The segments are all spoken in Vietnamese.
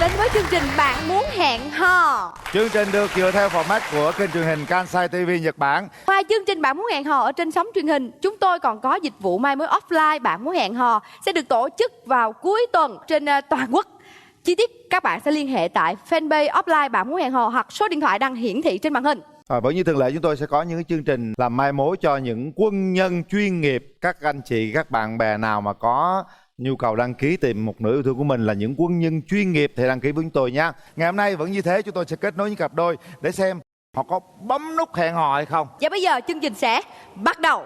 đến với chương trình Bạn Muốn Hẹn Hò. Chương trình được dựa theo format của kênh truyền hình Kansai TV Nhật Bản. Ngoài chương trình Bạn Muốn Hẹn Hò ở trên sóng truyền hình, chúng tôi còn có dịch vụ mai mối offline Bạn Muốn Hẹn Hò sẽ được tổ chức vào cuối tuần trên toàn quốc. Chi tiết các bạn sẽ liên hệ tại fanpage offline Bạn Muốn Hẹn Hò hoặc số điện thoại đang hiển thị trên màn hình. Vẫn như thường lệ, chúng tôi sẽ có những chương trình làm mai mối cho những quân nhân chuyên nghiệp. Các anh chị, các bạn bè nào mà có nhu cầu đăng ký tìm một nửa yêu thương của mình là những quân nhân chuyên nghiệp thì đăng ký với chúng tôi nha. Ngày hôm nay vẫn như thế, chúng tôi sẽ kết nối những cặp đôi để xem họ có bấm nút hẹn hò hay không. Và bây giờ chương trình sẽ bắt đầu.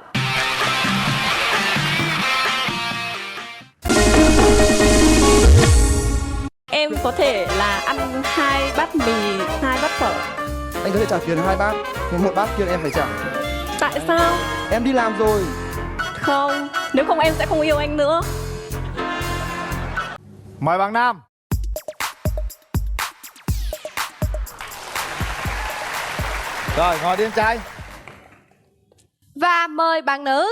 Em có thể là ăn 2 bát mì, 2 bát phở. Anh có thể trả tiền 2 bát, nhưng 1 bát kia em phải trả. Tại sao? Em đi làm rồi. Không, nếu không em sẽ không yêu anh nữa. Mời bạn nam. Rồi, ngồi đi em trai. Và mời bạn nữ.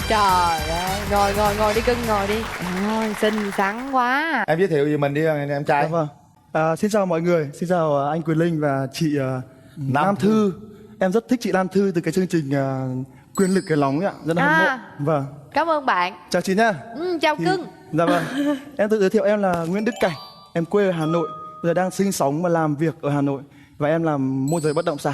Trời ơi, ngồi đi cưng, ngồi đi. Ôi, xinh xắn quá. Em giới thiệu về mình đi em trai. Vâng. Xin chào mọi người, xin chào anh Quyền Linh và chị Nam Thư. Em rất thích chị Nam Thư từ cái chương trình Quyền Lực Cái Lóng ấy ạ, rất là hâm mộ. Vâng. Cảm ơn bạn. Chào chị nha. Chào cưng. Dạ vâng. Em tự giới thiệu, em là Nguyễn Đức Cảnh. Em quê ở Hà Nội, bây giờ đang sinh sống và làm việc ở Hà Nội. Và em làm môi giới bất động sản.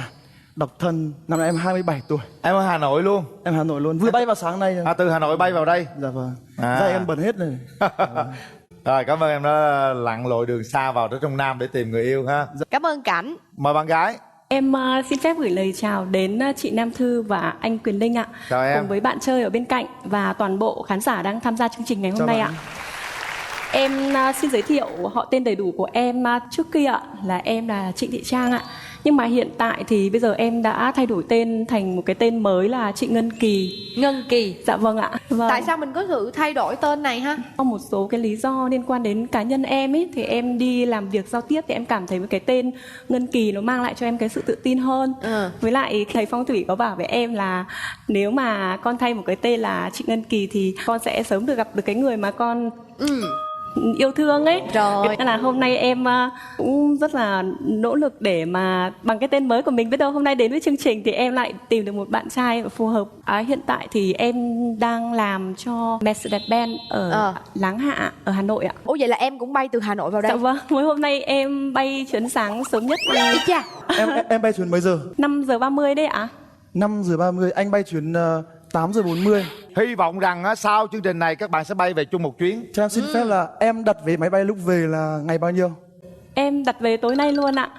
Độc thân, năm nay em 27 tuổi. Em ở Hà Nội luôn. Em Hà Nội luôn, vừa bay vào sáng nay. Từ Hà Nội bay vào đây. Dạ vâng. Da em bẩn hết này. Rồi, cảm ơn em đã lặn lội đường xa vào tới trong Nam để tìm người yêu ha. Cảm ơn Cảnh. Mời bạn gái. Em xin phép gửi lời chào đến chị Nam Thư và anh Quyền Linh ạ. Chào em. Cùng với bạn chơi ở bên cạnh và toàn bộ khán giả đang tham gia chương trình ngày hôm nay ạ. Em xin giới thiệu họ tên đầy đủ của em trước kia ạ, là em là Trịnh Thị Trang ạ. Nhưng mà hiện tại thì bây giờ em đã thay đổi tên thành một cái tên mới là chị Ngân Kỳ. Ngân Kỳ. Dạ vâng ạ. Vâng. Tại sao mình có thử thay đổi tên này ha? Có một số cái lý do liên quan đến cá nhân em ấy, thì em đi làm việc giao tiếp thì em cảm thấy cái tên Ngân Kỳ nó mang lại cho em cái sự tự tin hơn. Với lại thầy phong thủy có bảo với em là nếu mà con thay một cái tên là chị Ngân Kỳ thì con sẽ sớm được gặp được cái người mà con yêu thương ấy. Rồi. Nên là hôm nay em cũng rất là nỗ lực để mà bằng cái tên mới của mình, biết đâu hôm nay đến với chương trình thì em lại tìm được một bạn trai phù hợp. Hiện tại thì em đang làm cho Mercedes-Benz ở Láng Hạ ở Hà Nội ạ. Ủa vậy là em cũng bay từ Hà Nội vào đây? Dạ vâng, mới hôm nay em bay chuyến sáng sớm nhất. Ý cha. Em bay chuyến mấy giờ? 5:30 đấy ạ. 5:30, anh bay chuyến 8:40. Hy vọng rằng sau chương trình này các bạn sẽ bay về chung một chuyến. Cho em xin phép là em đặt vé máy bay lúc về là ngày bao nhiêu? Em đặt về tối nay luôn ạ.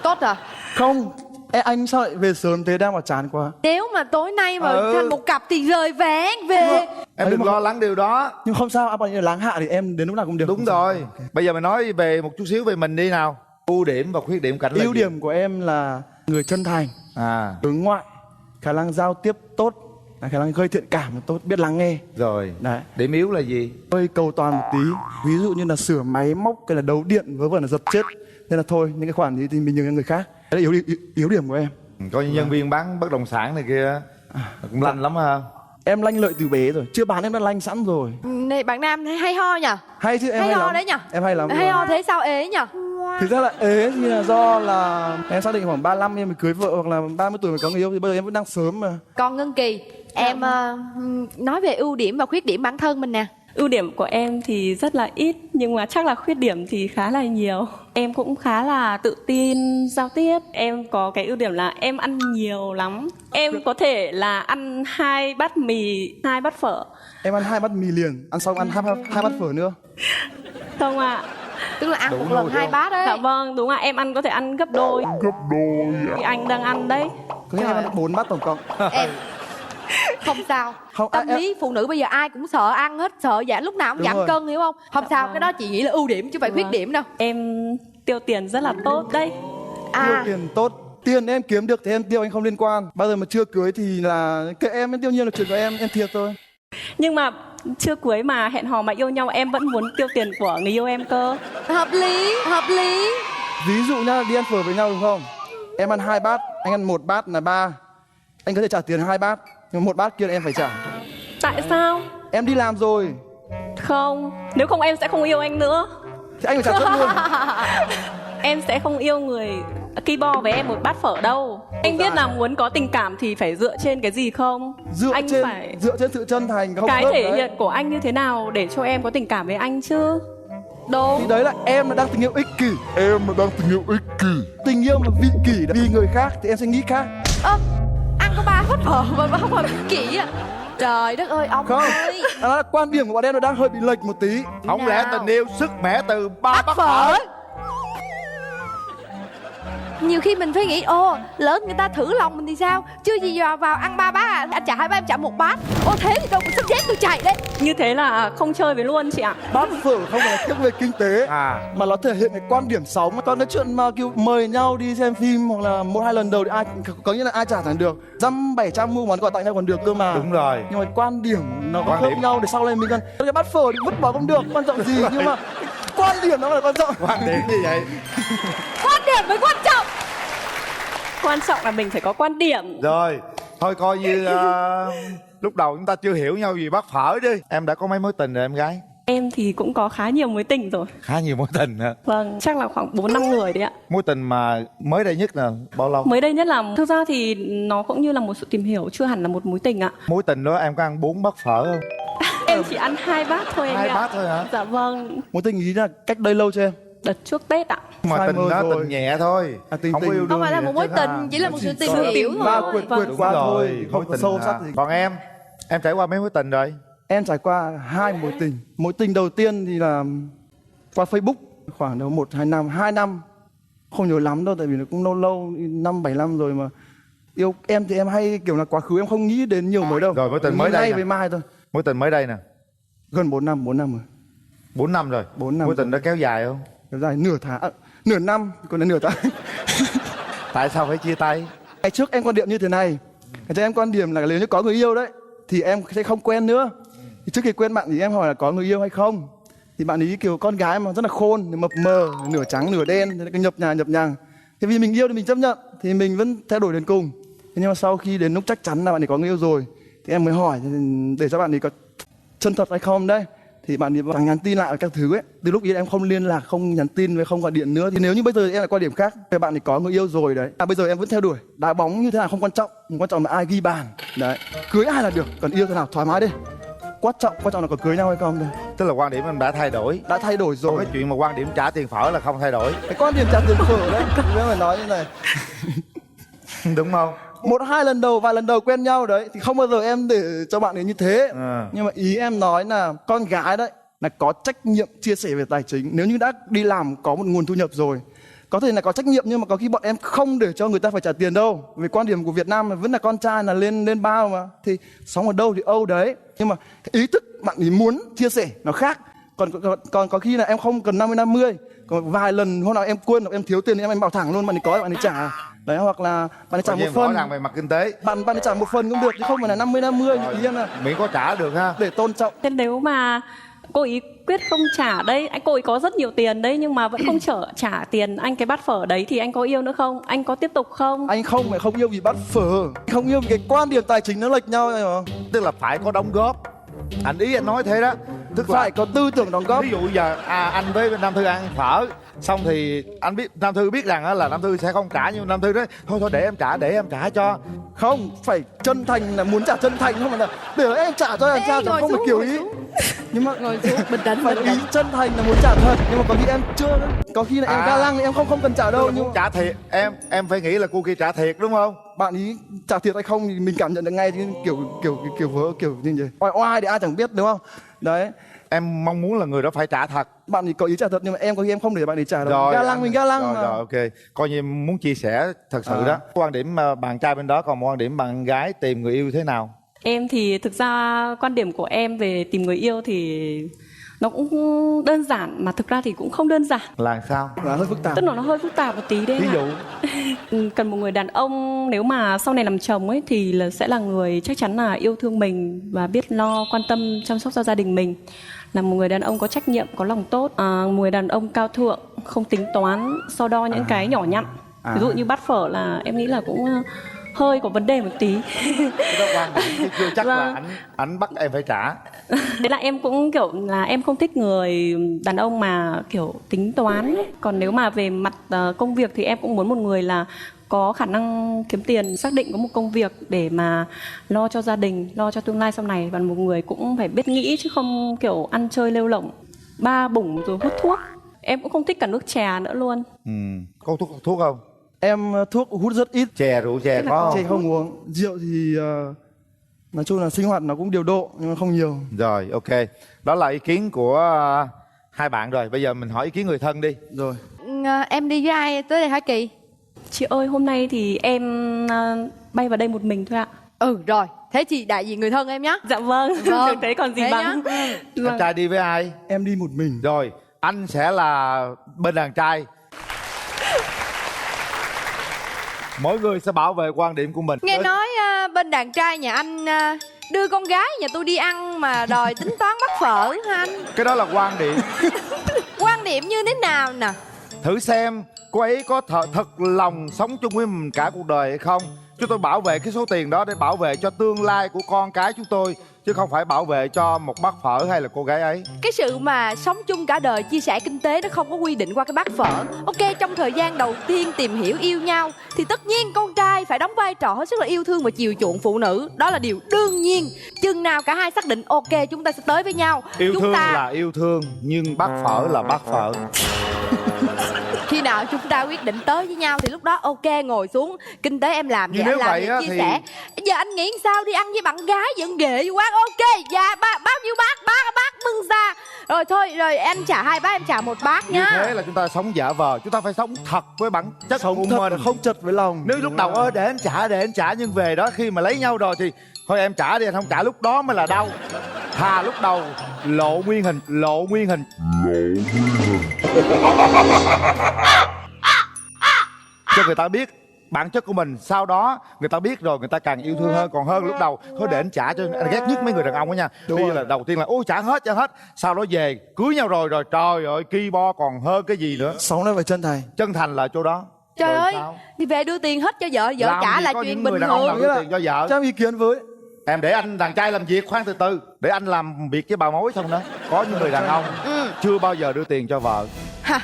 Tốt à? Không, anh sao lại về sớm thế, đang bảo chán quá. Nếu mà tối nay mà thành một cặp thì rời vé về. Em đừng lo lắng điều đó. Nhưng không sao, bao nhiêu Láng Hạ thì em đến lúc nào cũng được. Đúng rồi. Okay. Bây giờ mình nói về một chút xíu về mình đi nào. Ưu điểm và khuyết điểm Cảnh là ưu điểm của em là người chân thành, hướng ngoại, khả năng giao tiếp tốt, khả năng gây thiện cảm tốt, biết lắng nghe. Rồi. Đấy. Điểm yếu là gì? Hơi cầu toàn một tí. Ví dụ như là sửa máy móc, cái là đấu điện vớ vẩn là giật chết. Nên là thôi, những cái khoản gì thì mình nhường cho người khác. Đấy là yếu điểm của em. Có nhân viên bán bất động sản này kia cũng lanh lắm ha. Em lanh lợi từ bé rồi, chưa bán em đã lanh sẵn rồi. Này bạn nam hay ho nhỉ? Hay chứ, em hay ho lắm. đấy nhỉ? Em hay lắm. Hay ho thế sao ế nhỉ? Thực ra là ế thì là do là em xác định khoảng 35 em mới cưới vợ, hoặc là 30 tuổi mới có người yêu, thì bây giờ em vẫn đang sớm mà. Còn Ngân Kỳ, em nói về ưu điểm và khuyết điểm bản thân mình nè. Ưu điểm của em thì rất là ít, nhưng mà chắc là khuyết điểm thì khá là nhiều. Em cũng khá là tự tin giao tiếp. Em có cái ưu điểm là em ăn nhiều lắm. Em có thể là ăn 2 bát mì, 2 bát phở. Em ăn 2 bát mì liền, ăn xong ăn 2 bát phở nữa. Không ạ. Tức là ăn một lần 2 bát đấy. Dạ vâng, đúng ạ. Em ăn có thể ăn gấp đôi. Thì anh đang ăn đấy. Có nghĩa em ăn 4 bát tổng cộng. Em không sao. Không, tâm lý phụ nữ bây giờ ai cũng sợ ăn hết, sợ lúc nào cũng giảm cân, hiểu không? Không sao, cái đó chị nghĩ là ưu điểm chứ không phải khuyết điểm đâu. Em tiêu tiền rất là tốt đấy. Tiêu tiền tốt. Tiền em kiếm được thì em tiêu, anh không liên quan. Bao giờ mà chưa cưới thì là kệ em tiêu nhiêu là chuyện của em thiệt thôi. Nhưng mà chưa cưới mà hẹn hò mà yêu nhau, em vẫn muốn tiêu tiền của người yêu em cơ. Hợp lý, hợp lý. Ví dụ nhá, đi ăn phở với nhau đúng không? Em ăn 2 bát, anh ăn 1 bát là 3. anh có thể trả tiền 2 bát, nhưng mà 1 bát kia là em phải trả. Tại sao? Em đi làm rồi Không, nếu không em sẽ không yêu anh nữa. thì anh phải trả tất luôn. Em sẽ không yêu người ki bo với em 1 bát phở đâu. Anh biết là muốn có tình cảm thì phải dựa trên cái gì không? Dựa Anh trên phải sự chân thành, không cái khớp thể đấy. hiện của anh như thế nào để cho em có tình cảm với anh chứ. Đúng. Thì đấy là em đang tình yêu ích kỷ. Em đang tình yêu ích kỷ. Tình yêu mà vị kỷ vì người khác thì em sẽ nghĩ khác. Ăn có 3 bát phở mà không phải kỹ à? Trời đất ơi ông Không, ơi. đó là quan điểm của bọn em nó đang hơi bị lệch một tí. Không lẽ Nào. tình yêu sức mẻ từ 3 Bát bát phở. phở? Nhiều khi mình phải nghĩ lỡ người ta thử lòng mình thì sao? Chưa gì vào ăn 3 bát à, anh trả 2 bát em trả 1 bát. Thế thì đâu có sắp xếp tôi chạy đấy. Như thế là không chơi với luôn chị ạ. Bát phở không phải là tiếc về kinh tế mà nó thể hiện cái quan điểm sống. Còn cái chuyện mà kiểu mời nhau đi xem phim hoặc là 1-2 lần đầu thì ai có nghĩa là ai trả thẳng được. 700 mua món quà tặng nhau còn được cơ mà. Đúng rồi. Nhưng mà quan điểm nó có Quan khớp điểm. nhau để sau này mình cần cái bát phở thì vứt bỏ không được, quan trọng gì nhưng mà quan điểm nó là quan trọng. Quan điểm như vậy. Quan điểm mới quan trọng. Quan trọng là mình phải có quan điểm. Rồi, thôi coi như lúc đầu chúng ta chưa hiểu nhau gì bát phở đi. Em đã có mấy mối tình rồi em gái? Em thì cũng có khá nhiều mối tình rồi. Khá nhiều mối tình hả? Vâng, chắc là khoảng 4-5 người đấy ạ. Mối tình mà mới đây nhất là bao lâu? Mới đây nhất là thực ra thì nó cũng như là một sự tìm hiểu, chưa hẳn là một mối tình ạ. Mối tình đó em có ăn 4 bát phở không? Em chỉ ăn 2 bát thôi anh 2 ạ. bát thôi hả? Dạ vâng, Mối tình ý là cách đây lâu chưa em? đợt trước Tết ạ. Mà Phai tình mờ đó rồi. tình nhẹ thôi. Tình Không tình. có yêu Không đương phải là gì một hết mối trơn tình, ha. chỉ là một sự tìm Sự hiểu tìm ba thôi. quyệt Vâng. quyệt qua thôi, không có sâu sắc gì. Còn em trải qua mấy mối tình rồi? Em trải qua 2 mối tình. Mối tình đầu tiên thì là qua Facebook khoảng đâu 1-2 năm, 2 năm. Không nhớ lắm đâu tại vì nó cũng lâu lâu 5-7 năm rồi mà. Yêu em thì em hay kiểu là quá khứ em không nghĩ đến nhiều mới đâu. Rồi, mối tình Nghĩ mới đây nay nè. với mai thôi. Mối tình mới đây nè. Gần 4 năm rồi. 4 năm rồi. 4 năm Mối tình đó kéo dài không? Kéo dài nửa tháng, nửa năm, còn là nửa tháng. Tại sao phải chia tay? Ngày trước em quan điểm như thế này. Ngày trước em quan điểm là nếu như có người yêu đấy thì em sẽ không quen nữa. Thì trước khi quen bạn thì em hỏi là có người yêu hay không. Thì bạn ấy kiểu con gái mà rất là khôn, mập mờ, nửa trắng nửa đen, thế là cái nhập nhằng. Thì vì mình yêu thì mình chấp nhận thì mình vẫn theo đuổi đến cùng. Thế nhưng mà sau khi đến lúc chắc chắn là bạn ấy có người yêu rồi thì em mới hỏi để cho bạn ấy có chân thật hay không đấy. Thì bạn ấy chẳng nhắn tin lại các thứ ấy. Từ lúc ấy em không liên lạc, không nhắn tin với không gọi điện nữa. Thì nếu như bây giờ em lại quan điểm khác, thì bạn ấy có người yêu rồi đấy. Bây giờ em vẫn theo đuổi. Đá bóng như thế nào không quan trọng, quan trọng là ai ghi bàn. Đấy, cưới ai là được, còn yêu thế nào thoải mái đi. Quan trọng là có cưới nhau hay không thôi. Tức là quan điểm em đã thay đổi. Đã thay đổi Còn rồi. cái chuyện mà quan điểm trả tiền phở là không thay đổi. Cái quan điểm trả tiền phở đấy, nếu mà nói như này. Đúng không? 1-2 lần đầu, vài lần đầu quen nhau đấy thì không bao giờ em để cho bạn ấy như thế. À. Nhưng mà ý em nói là con gái đấy là có trách nhiệm chia sẻ về tài chính. Nếu như đã đi làm có một nguồn thu nhập rồi, có thể là có trách nhiệm nhưng mà có khi bọn em không để cho người ta phải trả tiền đâu. Vì quan điểm của Việt Nam là vẫn là con trai là lên bao mà, thì sống ở đâu thì âu đấy. Nhưng mà cái ý thức bạn ấy muốn chia sẻ nó khác. Còn có khi là em không cần 50-50, còn vài lần hôm nào em quên hoặc em thiếu tiền thì em bảo thẳng luôn, bạn ấy có bạn ấy trả. Đấy, hoặc là bạn ấy trả Coi một như rõ phần. ràng về mặt kinh tế. Bạn ấy trả một phần cũng được chứ không phải là 50-50. Ý em là Miễn có trả được ha. để tôn trọng. Thế nếu mà cô ý quyết không trả đấy, cô ý có rất nhiều tiền đấy nhưng mà vẫn không trả tiền anh cái bát phở đấy thì anh có yêu nữa không? Anh có tiếp tục không? Anh không phải không yêu vì bắt phở, không yêu vì cái quan điểm tài chính nó lệch nhau này mà. Tức là phải có đóng góp. Ý anh nói thế đó. Tức Phải là có tư tưởng đóng góp. ví dụ giờ anh với Nam Thư ăn phở xong thì anh biết Nam Thư biết rằng là Nam Thư sẽ không trả, nhưng Nam Thư nói thôi để em trả cho. Không, phải chân thành là muốn trả chân thành, không phải là để em trả cho làm sao, ngồi không phải xuống, kiểu ngồi ý. xuống. Nhưng mà Ngồi xuống, bình tĩnh, phải bình ý tĩnh. chân thành là muốn trả thật, nhưng mà có khi em chưa đấy. Có khi là em ga lăng thì em không cần trả Tức đâu, là nhưng muốn trả thiệt, em phải nghĩ là cô kia trả thiệt đúng không? bạn ý trả thiệt hay không thì mình cảm nhận được ngay, kiểu vớ kiểu như vậy. Oai thì ai chẳng biết đúng không? Đấy. Em mong muốn là người đó phải trả thật. Bạn ấy có ý trả thật nhưng mà em có khi em không để bạn ấy trả đâu. Rồi, Ga lăng mình ga lăng rồi, mà. rồi ok. Coi như muốn chia sẻ thật sự À. đó. Quan điểm bạn trai bên đó, còn quan điểm bạn gái tìm người yêu thế nào? Em thì thực ra quan điểm của em về tìm người yêu thì nó cũng đơn giản mà thực ra thì cũng không đơn giản. Là sao? Là hơi phức tạp. Tức là nó hơi phức tạp một tí đấy. Ví anh dụ ạ. Cần một người đàn ông nếu mà sau này làm chồng ấy thì sẽ là người chắc chắn là yêu thương mình và biết lo quan tâm chăm sóc cho gia đình mình. Là một người đàn ông có trách nhiệm, có lòng tốt, một người đàn ông cao thượng, không tính toán, so đo những cái nhỏ nhặt. Ví dụ như bát phở là em nghĩ là cũng hơi có vấn đề một tí. Cái đó quan điểm chứ chưa chắc là Vâng. anh bắt em phải trả. Thế là em cũng kiểu là em không thích người đàn ông mà kiểu tính toán ấy. Còn nếu mà về mặt công việc thì em cũng muốn một người là có khả năng kiếm tiền, xác định có một công việc để mà lo cho gia đình, lo cho tương lai sau này. Và một người cũng phải biết nghĩ chứ không kiểu ăn chơi lêu lỏng, ba bủng rồi hút thuốc. Em cũng không thích cả nước chè nữa luôn. Có thuốc không? Em thuốc hút rất ít, Chè rượu chè có chè không? không uống. Rượu thì nói chung là sinh hoạt nó cũng điều độ nhưng mà không nhiều. Rồi, ok. Đó là ý kiến của hai bạn rồi. Bây giờ mình hỏi ý kiến người thân đi. Rồi. Em đi với ai tới đây hả Kỳ? Chị ơi, hôm nay thì em bay vào đây một mình thôi ạ. Rồi, thế thì đại diện người thân em nhé. Dạ vâng, Vâng, được thế còn gì thế bằng. nhá. Anh trai đi với ai? Em đi một mình. Rồi, anh sẽ là bên đàn trai. Mỗi người sẽ bảo vệ quan điểm của mình. Nghe nói bên đàn trai nhà anh đưa con gái nhà tôi đi ăn mà đòi tính toán bắt phở hả anh? Cái đó là quan điểm. Quan điểm như thế nào nè? Thử xem cô ấy có thật lòng sống chung với mình cả cuộc đời hay không. Chúng tôi bảo vệ cái số tiền đó để bảo vệ cho tương lai của con cái chúng tôi, chứ không phải bảo vệ cho một bát phở hay là cô gái ấy. Cái sự mà sống chung cả đời, chia sẻ kinh tế nó không có quy định qua cái bát phở. Ok, trong thời gian đầu tiên tìm hiểu yêu nhau thì tất nhiên con trai phải đóng vai trò hết sức là yêu thương và chiều chuộng phụ nữ. Đó là điều đương nhiên. Chừng nào cả hai xác định ok chúng ta sẽ tới với nhau, Yêu chúng thương ta là yêu thương, nhưng bát phở là bát phở. khi nào chúng ta quyết định tới với nhau thì lúc đó ok, ngồi xuống kinh tế em làm Nhưng vậy, nếu anh làm vậy vậy, á chia thì- sẻ. Giờ anh nghĩ sao đi ăn với bạn gái vẫn ghệ vô quán, ok dạ bao nhiêu bát bưng ra rồi thôi, rồi anh trả 2 bát em trả 1 bát Như nhá. thế là chúng ta sống giả vờ. Chúng ta phải sống thật với bản chất Sống của thật mình. là không chật với lòng. Nếu lúc đầu để anh trả, nhưng về đó khi mà lấy nhau rồi thì thôi em trả đi, anh không trả lúc đó mới là đau. Thà lúc đầu lộ nguyên hình. Cho người ta biết bản chất của mình, sau đó người ta biết rồi người ta càng yêu thương hơn. Còn hơn lúc đầu thôi để anh trả cho anh, ghét nhất mấy người đàn ông đó nha. Bây giờ là đầu tiên là ôi trả hết, sau đó về cưới nhau rồi trời ơi ki bo còn hơn cái gì nữa. Sống này phải chân thành. Chân thành là chỗ đó. Trời Rồi ơi, sao? thì về đưa tiền hết cho vợ Làm trả gì là có chuyện những bình người đàn ông nào thường. đưa tiền cho vợ. Cho em ý kiến với. Em để anh đàn trai làm việc, khoan từ từ. Để anh làm việc với bà mối xong đó. Có những người đàn ông chưa bao giờ đưa tiền cho vợ. Ha.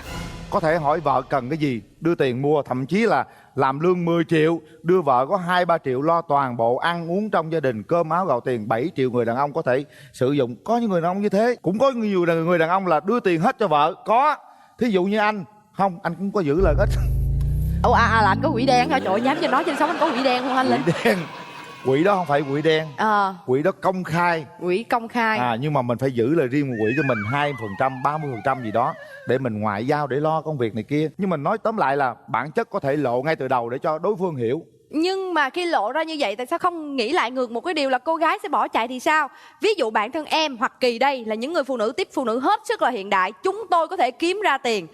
Có thể hỏi vợ cần cái gì, đưa tiền mua. Thậm chí là làm lương 10 triệu, đưa vợ có 2-3 triệu lo toàn bộ ăn uống trong gia đình, cơm áo gạo tiền. 7 triệu người đàn ông có thể sử dụng. Có những người đàn ông như thế. Cũng có nhiều người đàn ông là đưa tiền hết cho vợ. Có. Thí dụ như anh. Không, anh cũng có giữ lời hết. Ủa là anh có quỷ đen hả? Trời ơi, dám cho nói trên sóng anh có quỷ đen không anh Linh? Quỷ đen. Quỷ đó không phải quỷ đen. Quỷ đó công khai. Quỷ công khai. Nhưng mà mình phải giữ lời riêng một quỹ cho mình 2%, 30% gì đó để mình ngoại giao để lo công việc này kia. Nhưng mình nói tóm lại là bản chất có thể lộ ngay từ đầu để cho đối phương hiểu. Nhưng mà khi lộ ra như vậy tại sao không nghĩ lại ngược một cái điều là cô gái sẽ bỏ chạy thì sao? Ví dụ bản thân em hoặc Kỳ đây là những người phụ nữ tiếp phụ nữ hết sức là hiện đại. Chúng tôi có thể kiếm ra tiền.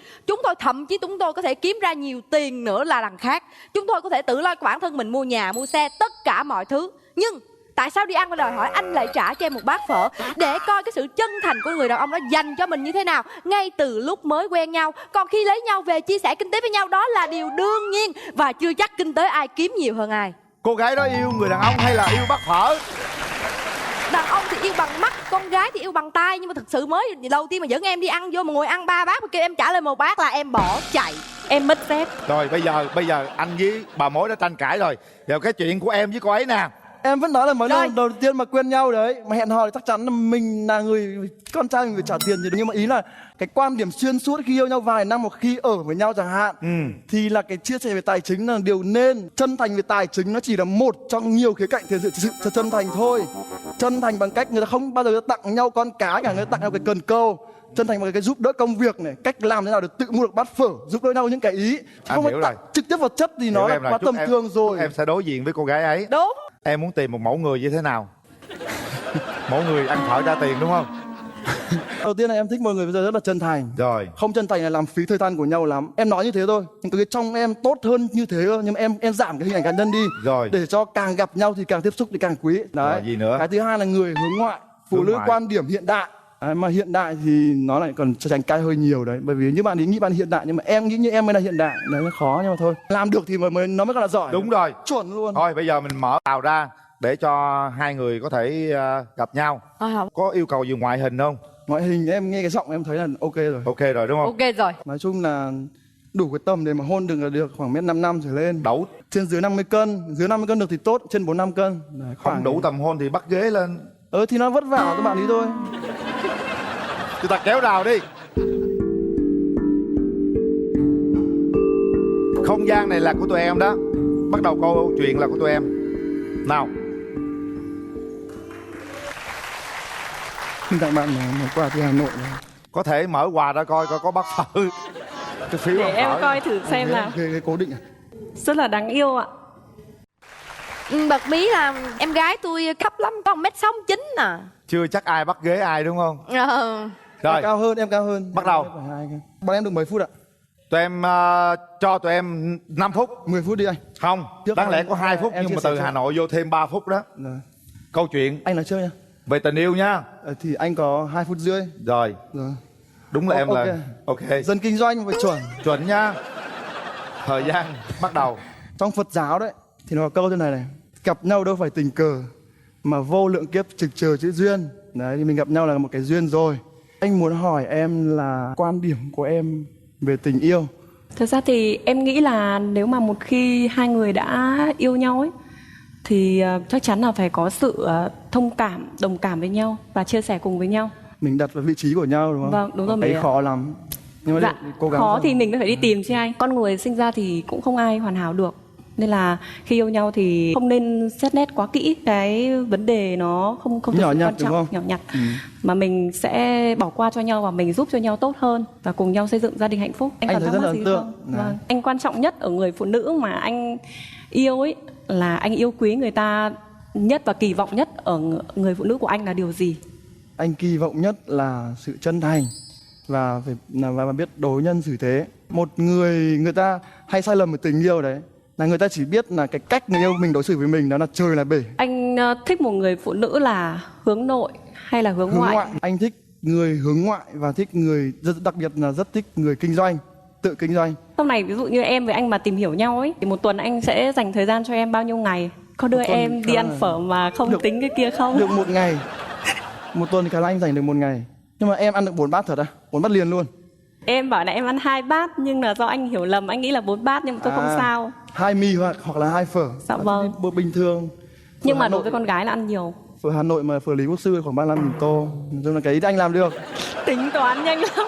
Thậm chí chúng tôi có thể kiếm ra nhiều tiền nữa là đằng khác. Chúng tôi có thể tự lo bản thân mình, mua nhà, mua xe, tất cả mọi thứ. Nhưng tại sao đi ăn và đòi hỏi anh lại trả cho em một bát phở? Để coi cái sự chân thành của người đàn ông đó dành cho mình như thế nào ngay từ lúc mới quen nhau. Còn khi lấy nhau về chia sẻ kinh tế với nhau, đó là điều đương nhiên. Và chưa chắc kinh tế ai kiếm nhiều hơn ai. Cô gái đó yêu người đàn ông hay là yêu bát phở? Đàn ông thì yêu bằng mắt, con gái thì yêu bằng tay. Nhưng mà thực sự mới đầu tiên mà dẫn em đi ăn vô mà ngồi ăn 3 bát mà kêu em trả lời 1 bát là em bỏ chạy. Em mất dép. Rồi bây giờ anh với bà mối đã tranh cãi rồi. Giờ cái chuyện của em với cô ấy nè. Em vẫn nói là mới Rồi. lần đầu tiên mà quen nhau đấy, mà hẹn hò thì chắc chắn là mình là người con trai, mình phải trả tiền gì đó. Nhưng mà ý là cái quan điểm xuyên suốt khi yêu nhau vài năm hoặc khi ở với nhau chẳng hạn, thì là cái chia sẻ về tài chính là điều nên. Chân thành về tài chính nó chỉ là một trong nhiều khía cạnh thể hiện sự chân thành thôi. Chân thành bằng cách người ta không bao giờ tặng nhau con cái cả, người ta tặng nhau cái cần câu. Chân thành bằng cái giúp đỡ công việc này, cách làm thế nào để tự mua được bát phở, giúp đỡ nhau những cái ý. Chứ Anh không phải hiểu tặng rồi. trực tiếp vật chất thì nó là quá tầm thường rồi. Em sẽ đối diện với cô gái ấy. Đúng. Em muốn tìm một mẫu người như thế nào? Mẫu người ăn phở ra tiền đúng không? Đầu tiên là em thích mọi người bây giờ rất là chân thành. Rồi. Không chân thành là làm phí thời gian của nhau lắm. Em nói như thế thôi, nhưng cái trong em tốt hơn như thế cơ. Nhưng mà em giảm cái hình ảnh cá nhân đi. Rồi. Để cho càng gặp nhau thì càng tiếp xúc thì càng quý. Đấy. Rồi, gì nữa? Cái thứ hai là người hướng ngoại. Phụ Hướng nữ ngoại. quan điểm hiện đại. Mà hiện đại thì nó lại còn tranh cãi hơi nhiều đấy, bởi vì như bạn ấy nghĩ bạn hiện đại nhưng mà em nghĩ như em mới là hiện đại, đấy nó khó nhưng mà thôi, làm được thì nó mới gọi là giỏi. Đúng rồi, chuẩn luôn. thôi bây giờ mình mở tàu ra để cho hai người có thể gặp nhau. Không. Có yêu cầu gì ngoại hình không? Ngoại hình em nghe cái giọng em thấy là ok rồi. Ok rồi đúng không? Ok rồi. Nói chung là đủ cái tầm để mà hôn được khoảng mét 5 trở lên. Đủ. Trên dưới 50 cân, dưới 50 cân được thì tốt, trên 4-5 cân. Đấy, Không đủ tầm hôn thì bắt ghế lên. Thì nó vất vả các bạn ý thôi. Chúng ta kéo rào đi. Không gian này là của tụi em đó. Bắt đầu câu chuyện là của tụi em. Nào. Xin tặng bạn một quà từ Hà Nội này. Có thể mở quà ra coi có bát phở. Cái phiếu Để ăn em phở. coi thử xem nào. Cái cố định à? Rất là đáng yêu ạ. Bật mí là em gái tôi thấp lắm, có 1m69 nè. Chưa chắc ai bắt ghế ai đúng không? Rồi. Em cao hơn. Bắt đầu. Bọn em được mấy phút ạ? Tụi em cho tụi em 5 phút. 10 phút đi anh. Không, Trước đáng lẽ em- có 2 phút em nhưng chia mà sẻ từ cho. Hà Nội vô thêm 3 phút đó. Rồi. Câu chuyện Anh nói chơi nha. về tình yêu nha. Thì anh có 2 phút rưỡi. Rồi, Rồi. đúng là em Ok. là ok. Dân kinh doanh phải chuẩn. Chuẩn nha. Thời gian bắt đầu. Trong Phật giáo đấy thì nó có câu thế này này: gặp nhau đâu phải tình cờ mà vô lượng kiếp trực chờ chữ duyên. Đấy thì mình gặp nhau là một cái duyên rồi. Anh muốn hỏi em là quan điểm của em về tình yêu. Thật ra thì em nghĩ là nếu mà một khi hai người đã yêu nhau ấy thì chắc chắn là phải có sự thông cảm, đồng cảm với nhau và chia sẻ cùng với nhau. Mình đặt vào vị trí của nhau đúng không? Vâng, đúng rồi, Đấy mình ạ. khó lắm. Nhưng mà Dạ, cố gắng khó thôi. thì mình phải đi tìm chứ anh. Con người sinh ra thì cũng không ai hoàn hảo được. Nên là khi yêu nhau thì không nên xét nét quá kỹ cái vấn đề nó không thực Nhỏ sự nhặt, quan trọng, đúng không? nhỏ nhặt. Mà mình sẽ bỏ qua cho nhau và mình giúp cho nhau tốt hơn và cùng nhau xây dựng gia đình hạnh phúc. Anh còn thấy thắc rất mắc là gì ấn tượng. không? Đấy. Vâng. Anh quan trọng nhất ở người phụ nữ mà anh yêu ấy là anh yêu quý người ta nhất và kỳ vọng nhất ở người phụ nữ của anh là điều gì? Anh kỳ vọng nhất là sự chân thành và và biết đối nhân xử thế. Một người ta hay sai lầm ở tình yêu đấy là người ta chỉ biết là cái cách người yêu mình đối xử với mình đó là trời là bể. Anh thích một người phụ nữ là hướng nội hay là hướng ngoại? Anh thích người hướng ngoại và thích người đặc biệt là rất thích người kinh doanh, tự kinh doanh. Sau này ví dụ như em với anh mà tìm hiểu nhau ấy thì một tuần anh sẽ dành thời gian cho em bao nhiêu ngày? Có đưa Một tuần em đi khá ăn là- phở mà không Được. tính cái kia không? Được một ngày. Một tuần thì khả năng anh dành được một ngày. Nhưng mà em ăn được 4 bát thật à? 4 bát liền luôn. Em bảo là em ăn 2 bát nhưng là do anh hiểu lầm, anh nghĩ là 4 bát nhưng mà tôi không sao. 2 mì hoặc là 2 phở. Dạ vâng. Bữa bình thường. Nhưng Phở mà Hà đối Nội- với con gái là ăn nhiều. Phở Hà Nội mà phở Lý Quốc Sư khoảng 35.000 tô. Nói chung là cái ý anh làm được. Tính toán nhanh lắm.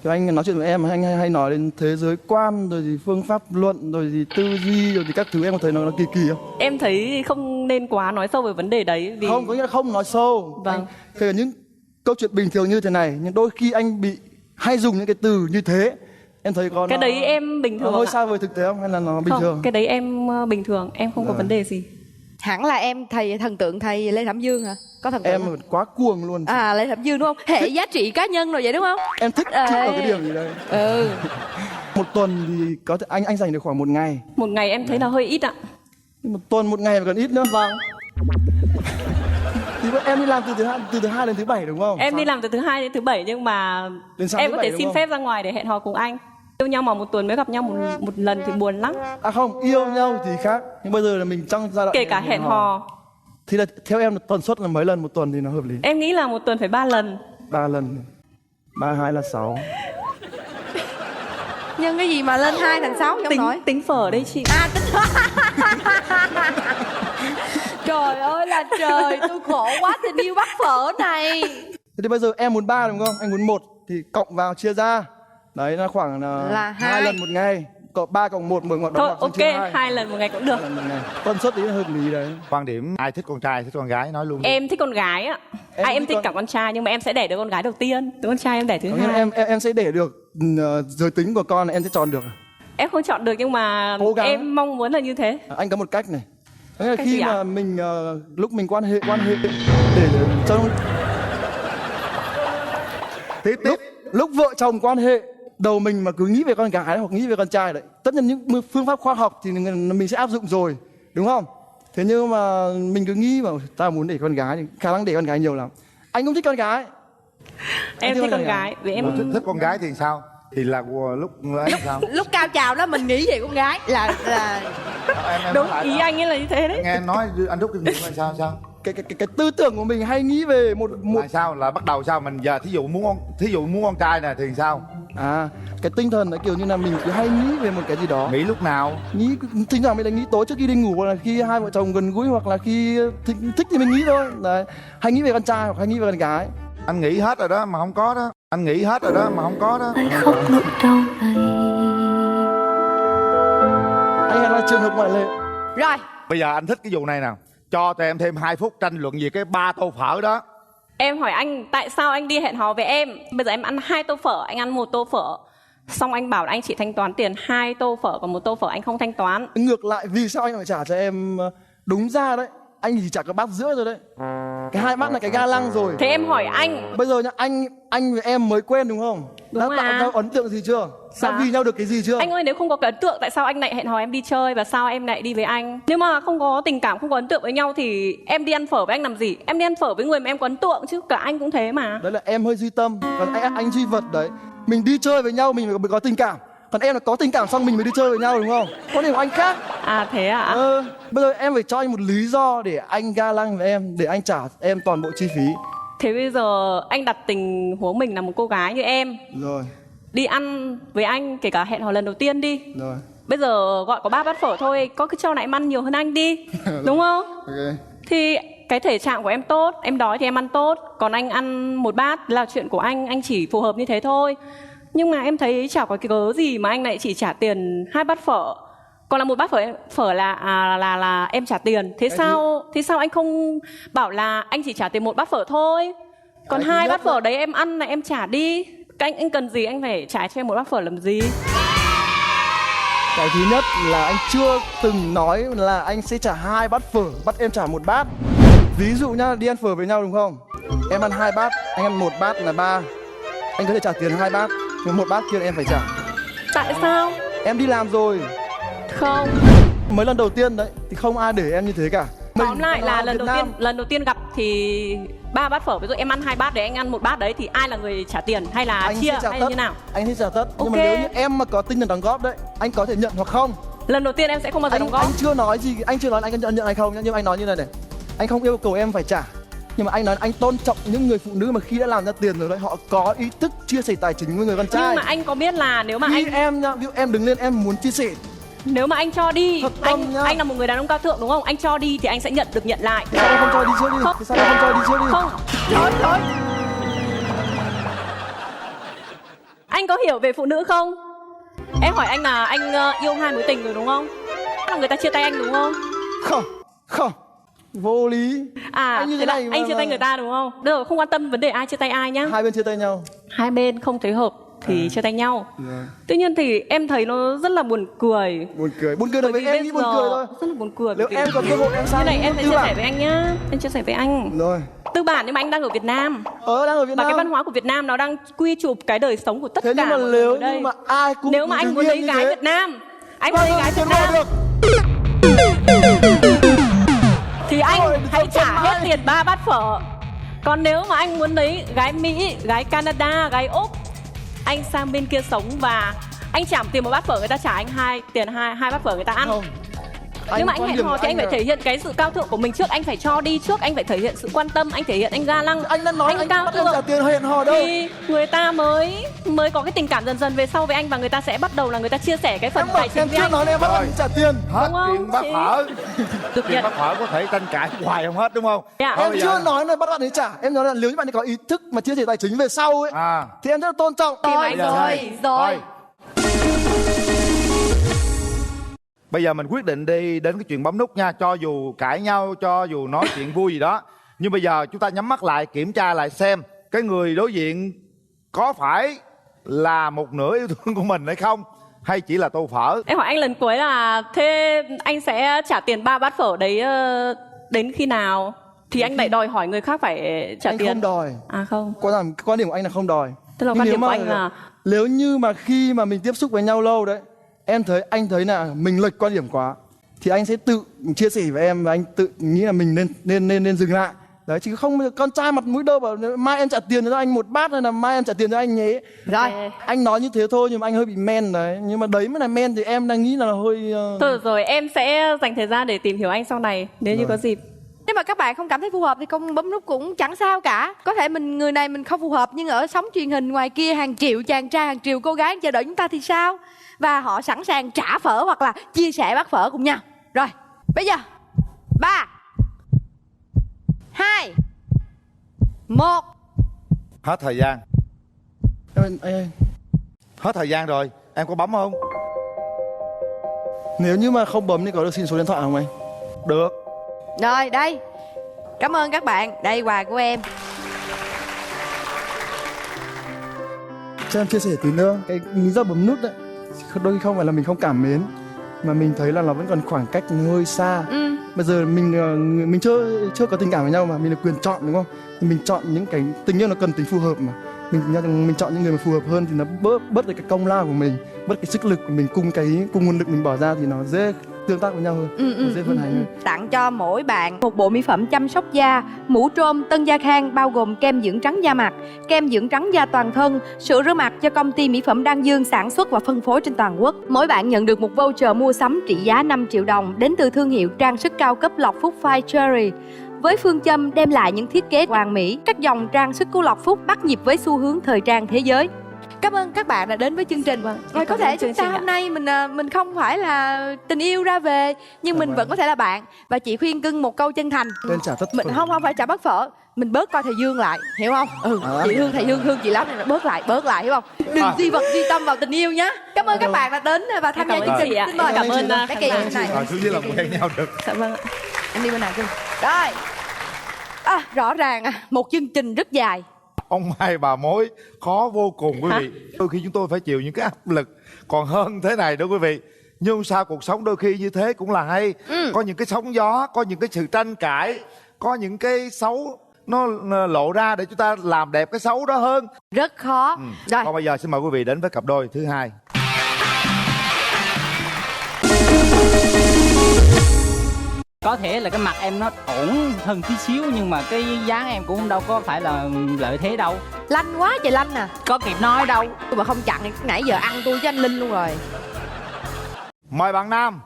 Thì anh nói chuyện với em anh hay nói đến thế giới quan rồi thì phương pháp luận rồi thì tư duy rồi thì các thứ, em có thấy nó kỳ kỳ không? Em thấy không nên quá nói sâu về vấn đề đấy vì Không, có nghĩa là không nói sâu. Vâng. Kể cả những câu chuyện bình thường như thế này nhưng đôi khi anh bị hay dùng những cái từ như thế. Em thấy có cái nó- đấy em bình nó thường hơi ạ. xa vời thực tế không hay là nó bình Không, thường? cái đấy em bình thường, em không có Rồi. vấn đề gì. Hẳn là em thần tượng thầy Lê Thẩm Dương hả? Có thần tượng Em không? quá cuồng luôn. Lê Thẩm Dương đúng không? Hệ giá trị cá nhân rồi vậy đúng không? Em thích Ê. chịu ở cái điểm gì đây. Ừ. Một tuần thì có thể anh dành được khoảng 1 ngày. Một ngày em thấy là hơi ít ạ. Nhưng một tuần 1 ngày mà còn ít nữa. Vâng. Thì em đi làm từ thứ hai đến thứ bảy đúng không? Em đi làm từ thứ hai đến thứ bảy nhưng mà Đến sáng em thứ có bảy thể đúng xin không? phép ra ngoài để hẹn hò cùng anh. Yêu nhau mà một tuần mới gặp nhau một lần thì buồn lắm. À không, yêu nhau thì khác. Nhưng bây giờ là mình trong giai đoạn Kể cả hẹn hò, Thì là theo em là tần suất là mấy lần một tuần thì nó hợp lý? em nghĩ là một tuần phải 3 lần. 3 lần. 3 2 là 6. Nhưng cái gì mà lên 2 thành 6 không nổi. Tính phở đây chị. Tính trời ơi là trời, tôi khổ quá tình yêu bắt phở này. Thế thì bây giờ em muốn 3 đúng không? Anh muốn 1 thì cộng vào chia ra. Đấy là khoảng Là 2 hai. lần một ngày. Cộng 3 cộng 1 10 ngọt Thôi đóng ok, 2 lần một ngày cũng được. lần một ngày. Tần suất đấy là hợp lý đấy. Quan điểm ai thích con trai thích con gái nói luôn đi. Em thích con gái ạ. Em thích cả con trai nhưng mà em sẽ đẻ đứa con gái đầu tiên. Đứa con trai em đẻ thứ Có nghĩa là hai. em sẽ để được giới tính của con là em sẽ chọn được. Em không chọn được nhưng mà Cố gắng. em mong muốn là như thế. Anh có một cách này. Có nghĩa là Cách khi gì ạ? mà mình lúc mình quan hệ để cho Tiếp lúc vợ chồng quan hệ đầu mình mà cứ nghĩ về con gái hoặc nghĩ về con trai đấy, tất nhiên những phương pháp khoa học thì mình sẽ áp dụng rồi, đúng không? Thế nhưng mà mình cứ nghĩ mà ta muốn để con gái thì khả năng để con gái nhiều lắm. Anh cũng thích con gái. Em thích con gái vì em thích con gái thì sao? Thì là lúc ấy sao? Lúc cao trào đó mình nghĩ về con gái là em đúng nói lại ý đó. anh ấy là như thế đấy. Nghe em nói anh rút kinh nghiệm là sao? Cái tư tưởng của mình hay nghĩ về một Tại sao là bắt đầu sao mình giờ thí dụ muốn con trai nè thì sao? cái tinh thần là kiểu như là mình cứ hay nghĩ về một cái gì đó. Nghĩ lúc nào? Nghĩ thỉnh thoảng mình lại nghĩ tối trước khi đi ngủ, hoặc là khi hai vợ chồng gần gũi, hoặc là khi thích thì mình nghĩ thôi. Đấy, hay nghĩ về con trai hoặc hay nghĩ về con gái. Anh nghĩ hết rồi đó mà không có đó. Anh nghĩ hết rồi đó mà không có đó. Ai khóc nỗi đau này. Anh là trường hợp ngoại lệ. rồi. Bây giờ anh thích cái vụ này nè. Cho tụi em thêm 2 phút tranh luận về cái 3 tô phở đó. Em hỏi anh tại sao anh đi hẹn hò với em. Bây giờ em ăn 2 tô phở, anh ăn 1 tô phở. Xong anh bảo là anh chỉ thanh toán tiền 2 tô phở, còn 1 tô phở anh không thanh toán. Ngược lại, vì sao anh phải trả cho em? Đúng ra đấy, anh chỉ trả cái bát giữa rồi đấy. Cái 2 bát là cái ga lăng rồi. Thế em hỏi anh. Bây giờ nhá, anh với em mới quen đúng không? Đúng Đã tạo à. ra ấn tượng gì chưa? Đã Dạ. vì nhau được cái gì chưa? Anh ơi, nếu không có cái ấn tượng tại sao anh lại hẹn hò em đi chơi và sao em lại đi với anh? Nếu mà không có tình cảm, không có ấn tượng với nhau thì em đi ăn phở với anh làm gì? Em đi ăn phở với người mà em có ấn tượng chứ, cả anh cũng thế mà. Đấy là em hơi duy tâm, còn anh duy vật đấy. Mình đi chơi với nhau mình mới có tình cảm. Còn em là có tình cảm xong mình mới đi chơi với nhau đúng không? Có điểm của anh khác. À thế à? Bây giờ em phải cho anh một lý do để anh ga lăng với em, để anh trả em toàn bộ chi phí. Thế bây giờ anh đặt tình huống mình là một cô gái như em, Rồi, đi ăn với anh kể cả hẹn hò lần đầu tiên đi. rồi. Bây giờ gọi có 3 bát phở thôi, có cái cho lại em ăn nhiều hơn anh đi. Đúng không? Ok. Thì cái thể trạng của em tốt, em đói thì em ăn tốt. Còn anh ăn 1 bát là chuyện của anh chỉ phù hợp như thế thôi. Nhưng mà em thấy chả có cái cớ gì mà anh lại chỉ trả tiền 2 bát phở. Còn là 1 bát phở là em trả tiền. Thế sao anh không bảo là anh chỉ trả tiền 1 bát phở thôi? Còn Cái thứ 2 nhất bát phở đấy em ăn là em trả đi. Anh cần gì anh phải trả cho em 1 bát phở làm gì? Cái thứ nhất là anh chưa từng nói là anh sẽ trả 2 bát phở, bắt em trả 1 bát. Ví dụ nhá, đi ăn phở với nhau đúng không? Em ăn 2 bát, anh ăn 1 bát là 3. Anh có thể trả tiền 2 bát, nhưng 1 bát kia là em phải trả. Tại sao? Em đi làm rồi. Không. Mới lần đầu tiên đấy thì không ai để em như thế cả. Tóm lại là Việt Nam. lần đầu tiên gặp thì 3 bát phở, ví dụ em ăn 2 bát đấy, anh ăn 1 bát đấy thì ai là người trả tiền hay là Anh chia sẽ trả hay tất. là như nào? Anh sẽ trả tất. Nhưng mà Ok. nếu như em mà có tinh thần đóng góp đấy, anh có thể nhận hoặc không. Lần đầu tiên em sẽ không bao giờ đóng góp. Anh chưa nói gì, anh chưa nói là anh có nhận hay không nhá, nhưng anh nói như này này. Anh không yêu cầu em phải trả. Nhưng mà anh nói anh tôn trọng những người phụ nữ mà khi đã làm ra tiền rồi đấy, họ có ý thức chia sẻ tài chính với người con trai. Nhưng mà anh có biết là nếu mà Khi anh em nhá, ví dụ em đứng lên em muốn chia sẻ. nếu mà anh cho đi, Thật tâm nhá. anh là một người đàn ông cao thượng đúng không? Anh cho đi thì anh sẽ nhận lại. Tại sao em không cho đi trước đi? Không. Tại sao em không cho đi trước đi? Không. Trời. Anh có hiểu về phụ nữ không? Em hỏi anh là anh yêu 2 mối tình rồi đúng không? Là người ta chia tay anh đúng không? Không. Vô lý. Anh như thế thế là này anh mà- chia tay người ta đúng không? Được rồi, không quan tâm vấn đề ai chia tay ai nhá. Hai bên chia tay nhau. Hai bên không thấy hợp thì chia tay nhau. Tuy nhiên thì em thấy nó rất là buồn cười. Buồn cười. Buồn cười đối với Vì em bây nghĩ buồn giờ cười thôi. rất là buồn cười. Nếu vì em còn cơ hội em sang như này em sẽ tư chia bản. sẻ với anh nhá. Em chia sẻ với anh. Rồi. Tư bản nhưng mà anh đang ở Việt Nam. Đang ở Việt Và Nam. cái văn hóa của Việt Nam nó đang quy chụp cái đời sống của tất Thế cả nhưng mà mọi người nếu ở đây. như mà ai cũng Nếu mà anh đứng muốn nghiêm lấy như gái thế, Việt Nam, anh muốn bao lấy giờ gái thì Việt tôi Nam được. thì anh Thôi, hãy tôi trả không hết nói. tiền 3 bát phở. Còn nếu mà anh muốn lấy gái Mỹ, gái Canada, gái Úc, anh sang bên kia sống và anh trả tiền 1 bát phở, người ta trả anh hai bát phở người ta ăn. Không. Nhưng mà anh quan hẹn điểm hò của thì anh phải là- thể hiện cái sự cao thượng của mình trước, anh phải cho đi trước, anh phải thể hiện sự quan tâm, anh thể hiện anh ga lăng. Anh đã nói anh cao bắt em thượng trả tiền hẹn hò đâu. thì người ta mới có cái tình cảm dần dần về sau với anh và người ta sẽ bắt đầu là người ta chia sẻ cái phần Em bảo tài chính em với chưa anh. nói là em bắt Rồi. anh trả tiền. Hết Đúng không? chuyện bát Chị- phở. Được Chuyện nhận. bát phở có thể tranh cãi hoài không hết đúng không? Dạ. Thôi Em bây chưa giờ- nói là bắt bạn ấy trả. Em nói là nếu như bạn ấy có ý thức mà chia sẻ tài chính về sau ấy, thì em rất là tôn trọng. Rồi, Bây giờ rồi, này, rồi. Bây giờ mình quyết định đi đến cái chuyện bấm nút nha. Cho dù cãi nhau, cho dù nói chuyện vui gì đó. Nhưng bây giờ chúng ta nhắm mắt lại, kiểm tra lại xem cái người đối diện có phải là một nửa yêu thương của mình hay không, hay chỉ là tô phở. Em hỏi anh lần cuối là thế anh sẽ trả tiền 3 bát phở đấy đến khi nào? Thì anh lại đòi hỏi người khác phải trả Anh tiền. không đòi. À không. Quan điểm của anh là không đòi. Tức là Nhưng quan nếu điểm của mà- anh là nếu như mà khi mà mình tiếp xúc với nhau lâu đấy, anh thấy là mình lệch quan điểm quá, thì anh sẽ tự chia sẻ với em và anh tự nghĩ là mình nên dừng lại Đấy, chứ không con trai mặt mũi đâu bảo mai em trả tiền cho anh 1 bát hay là mai em trả tiền cho anh nhé. Rồi. Anh nói như thế thôi nhưng mà anh hơi bị men đấy. Nhưng mà đấy mới là men thì em đang nghĩ là hơi Thôi rồi, em sẽ dành thời gian để tìm hiểu anh sau này nếu như có dịp. Nếu mà các bạn không cảm thấy phù hợp thì không bấm nút cũng chẳng sao cả. Có thể người này mình không phù hợp, nhưng ở sóng truyền hình ngoài kia hàng triệu chàng trai, hàng triệu cô gái chờ đợi chúng ta thì sao? Và họ sẵn sàng trả phở hoặc là chia sẻ bát phở cùng nhau. Rồi, bây giờ 3 2 1. Hết thời gian. Ê, Hết thời gian rồi. Em có bấm không? nếu như mà không bấm thì có được xin số điện thoại không anh? Được. Rồi, đây. Cảm ơn các bạn. Đây quà của em. Cho em chia sẻ tí nữa. Cái lý do bấm nút đấy, đôi khi không phải là mình không cảm mến, mà mình thấy là nó vẫn còn khoảng cách hơi xa. Bây giờ mình chưa có tình cảm với nhau mà mình được quyền chọn, đúng không? Thì mình chọn những cái tình yêu nó cần tính phù hợp mà. Mình chọn những người mà phù hợp hơn thì nó bớt được cái công lao của mình, bớt cái sức lực của mình, cùng nguồn lực mình bỏ ra thì nó dễ tương tác với nhau hơn, nó dễ vận hành hơn. Tặng cho mỗi bạn một bộ mỹ phẩm chăm sóc da, mũ trôm Tân Gia Khang bao gồm kem dưỡng trắng da mặt, kem dưỡng trắng da toàn thân, sữa rửa mặt cho công ty mỹ phẩm Đan Dương sản xuất và phân phối trên toàn quốc. Mỗi bạn nhận được một voucher mua sắm trị giá 5 triệu đồng đến từ thương hiệu trang sức cao cấp Lộc Phúc Fine Cherry. Với phương châm đem lại những thiết kế hoàn mỹ, các dòng trang sức của Lộc Phúc bắt nhịp với xu hướng thời trang thế giới. Cảm ơn các bạn đã đến với chương trình. Rồi có thể chúng ta hôm nay mình không phải là tình yêu ra về, nhưng mình vẫn có thể là bạn. Và chị khuyên cưng một câu chân thành. Nên trả tất Mình không phải trả bát phở, mình bớt coi thầy Dương lại, hiểu không? Chị thương thầy Dương, thương chị lắm nên bớt lại, hiểu không? Đừng di vật di tâm vào tình yêu nhá. Cảm ơn các bạn đã đến và tham gia chương trình. Xin mời. Cảm ơn cái kỳ này. Cứ như là quen nhau được. Dạ vâng ạ. Em đi bên nào cưng? Rồi. Rõ ràng một chương trình rất dài. Ông hai bà mối khó vô cùng quý vị. Đôi khi chúng tôi phải chịu những cái áp lực còn hơn thế này đó quý vị. Nhưng sao cuộc sống đôi khi như thế cũng là hay. Có những cái sóng gió, có những cái sự tranh cãi, có những cái xấu nó lộ ra để chúng ta làm đẹp cái xấu đó hơn. Rất khó. Rồi. Còn bây giờ xin mời quý vị đến với cặp đôi thứ hai. Có thể là cái mặt em nó ổn hơn tí xíu, nhưng mà cái dáng em cũng đâu có phải là lợi thế đâu. Lanh quá trời lanh à. Có kịp nói đâu. Mà không chặn thì nãy giờ ăn tôi với anh Linh luôn rồi. Mời bạn nam.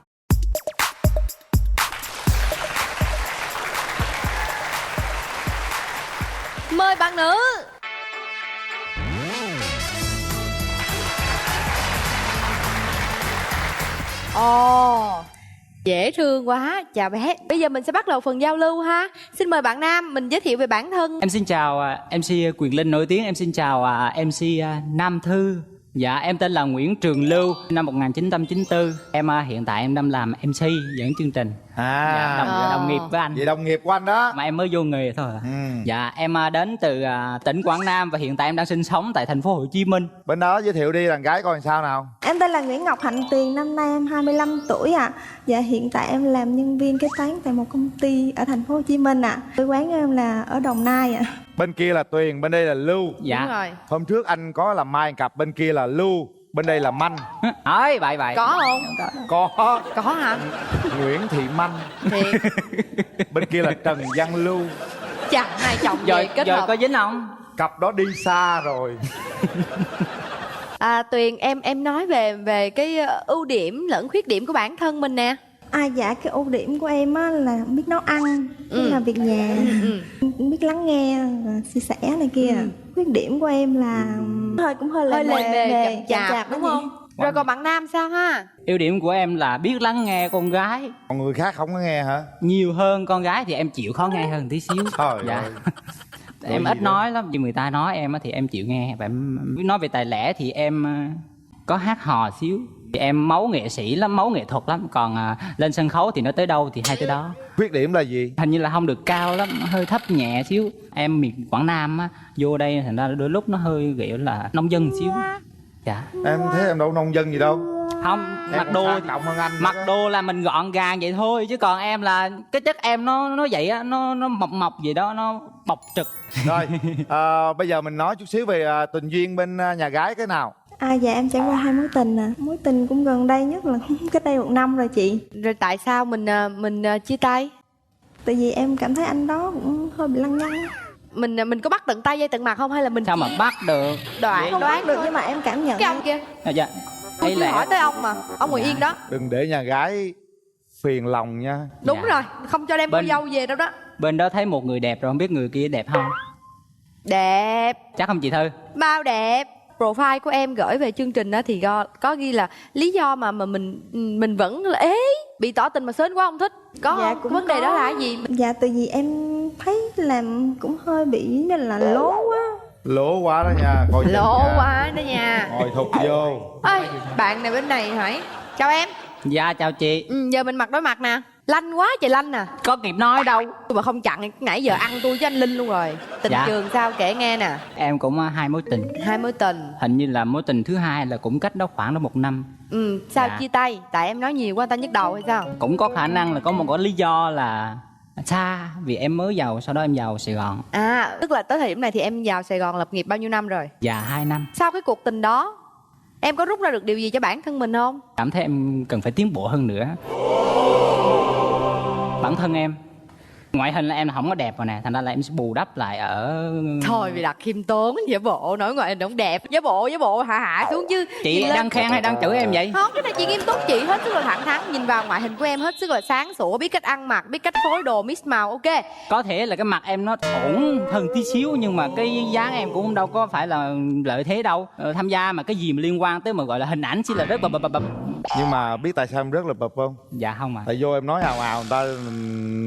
Mời bạn nữ. Ồ, dễ thương quá. Chào bé. Bây giờ mình sẽ bắt đầu phần giao lưu ha. Xin mời bạn nam, mình giới thiệu về bản thân. Em xin chào MC Quyền Linh nổi tiếng. Em xin chào MC Nam Thư. Dạ, em tên là Nguyễn Trường Lưu, năm 1994. Em hiện tại em đang làm MC dẫn chương trình. Dạ, đồng nghiệp với anh. Vậy đồng nghiệp của anh đó. Mà em mới vô nghề thôi à. Dạ, em đến từ tỉnh Quảng Nam và hiện tại em đang sinh sống tại thành phố Hồ Chí Minh. Bên đó giới thiệu đi, đàn gái coi làm sao nào. Em tên là Nguyễn Ngọc Hạnh Tuyền, năm nay em 25 tuổi ạ. Dạ, hiện tại em làm nhân viên kế toán tại một công ty ở thành phố Hồ Chí Minh ạ. Quê quán của em là ở Đồng Nai ạ. Bên kia là Tuyền, bên đây là Lưu. Dạ. Đúng rồi. Hôm trước anh có làm mai cặp, bên kia là Lưu, bên đây là Manh. Ơi, vậy. Có không? Có hả? Nguyễn Thị Manh. Thiệt. Bên kia là Trần Văn Lưu. Chà, hai chồng về kết Giờ hợp. có dính không? Cặp đó đi xa rồi. Tuyền, em nói về cái ưu điểm lẫn khuyết điểm của bản thân mình nè. Dạ, cái ưu điểm của em á là biết nấu ăn, biết làm việc nhà, biết lắng nghe, chia sẻ này kia. Khuyết điểm của em là cũng hơi Hơi lề mề, chậm chậm chạp chạp đúng đó không? Rồi còn bạn nam sao ha? Ưu điểm của em là biết lắng nghe con gái. Còn người khác không có nghe hả? Nhiều hơn con gái thì em chịu khó nghe hơn tí xíu. Trời Dạ. ơi. Em ít nói lắm, nhưng người ta nói em thì em chịu nghe. Và em biết nói về tài lẻ thì em có hát hò xíu. Thì em máu nghệ sĩ lắm, máu nghệ thuật lắm. Còn lên sân khấu thì nó tới đâu thì hay tới đó. Khuyết điểm là gì? Hình như là không được cao lắm, hơi thấp nhẹ xíu. Em miền Quảng Nam á, vô đây thành ra đôi lúc nó hơi kiểu là nông dân xíu. Dạ. Em thấy em đâu nông dân gì đâu. Không, Em mặc đồ sang trọng hơn anh. mặc đồ là mình gọn gàng vậy thôi, chứ còn em là cái chất em nó vậy á, nó mộc vậy đó, nó bộc trực. Rồi, bây giờ mình nói chút xíu về tình duyên bên nhà gái cái nào. Dạ, em trải qua 2 mối tình ạ. Mối tình cũng gần đây nhất là cách đây 1 năm rồi chị. Rồi tại sao mình chia tay? Tại vì em cảm thấy anh đó cũng hơi bị lăng nhăng. Mình có bắt tận tay dây tận mặt không hay là mình Sao mà bắt được? Không đoán được nhưng mà em cảm nhận. cái ông kia? Dạ. Tôi Ấy hỏi là tới ông mà, ông ngồi yên đó. Đừng để nhà gái phiền lòng nha. Đúng Dạ. rồi, không cho đem cô Bên- dâu về đâu đó. bên đó thấy một người đẹp rồi, không biết người kia đẹp không? Đẹp, Chắc không chị Thư? bao đẹp. Profile của em gửi về chương trình đó thì có ghi là lý do mà mình vẫn là ế, bị tỏ tình mà sến quá không thích. Có Dạ, không? cũng Vấn đề có. đó là cái gì? Dạ tại vì em thấy làm cũng hơi bị nên là lố quá. Lố quá đó nha, coi chừng Lộ nha. quá đó nha. Ngồi thục vô. Ơi, bạn này bên này hỏi. Chào em. Dạ chào chị. Giờ mình mặt đối mặt nè. Lanh quá trời lanh nè. Có kịp nói đâu. Tôi mà không chặn nãy giờ ăn tôi với anh Linh luôn rồi. Tình Dạ. trường sao kể nghe nè. Em cũng 2 mối tình. 2 mối tình. Hình như là mối tình thứ hai là cũng cách đó khoảng 1 năm. Sao Dạ. chia tay? Tại em nói nhiều quá người ta nhức đầu hay sao? Cũng có khả năng là có một cái lý do là xa, vì em mới vào, sau đó em vào Sài Gòn. À, tức là tới thời điểm này thì em vào Sài Gòn lập nghiệp bao nhiêu năm rồi? Dạ 2 năm. Sau cái cuộc tình đó, em có rút ra được điều gì cho bản thân mình không? Cảm thấy em cần phải tiến bộ hơn nữa. Bản thân em, ngoại hình là em không có đẹp rồi nè, thành ra là em sẽ bù đắp lại ở... Thôi vì đặt khiêm tốn, giả bộ, nói ngoại hình không đẹp. Giả bộ, hạ xuống chứ. Chị Nhìn lên- đang khen hay đang chửi em vậy? Không, cái này chị nghiêm túc, chị hết sức là thẳng thắn. Nhìn vào ngoại hình của em hết sức là sáng sủa, biết cách ăn mặc, biết cách phối đồ, mix màu, ok. Có thể là cái mặt em nó ổn hơn tí xíu, nhưng mà cái dáng em cũng đâu có phải là lợi thế đâu. Tham gia mà cái gì mà liên quan tới mà gọi là hình ảnh chỉ là rất bập. Nhưng mà biết tại sao em rớt là bập không? Dạ không à. Tại vô em nói ào ào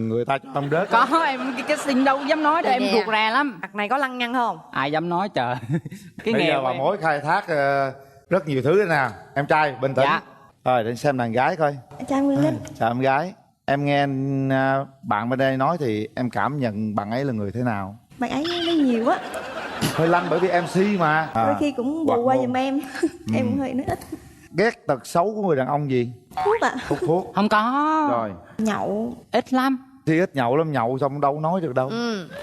người ta cho em rớt. Có em cái xin đâu dám nói đâu, Đây em nè. ruột rè lắm. Mặt này có lăng nhăng không? Ai dám nói trời. Cái Bây nghề giờ của bà em. mối khai thác rất nhiều thứ nè. Em trai bình tĩnh. Dạ. Rồi để xem đàn gái coi. Chào Nguyên Linh. Chào em gái. Em nghe bạn bên đây nói thì em cảm nhận bạn ấy là người thế nào? Bạn ấy nói nhiều á, Hơi lanh bởi vì MC mà. đôi khi cũng Hoạt bù qua ngôn. giùm em. Em cũng hơi nói ít. Ghét tật xấu của người đàn ông gì? Thuốc ạ. Hút thuốc. Không có. Rồi. Nhậu Ít lắm. Thì ít nhậu lắm, nhậu xong đâu nói được đâu.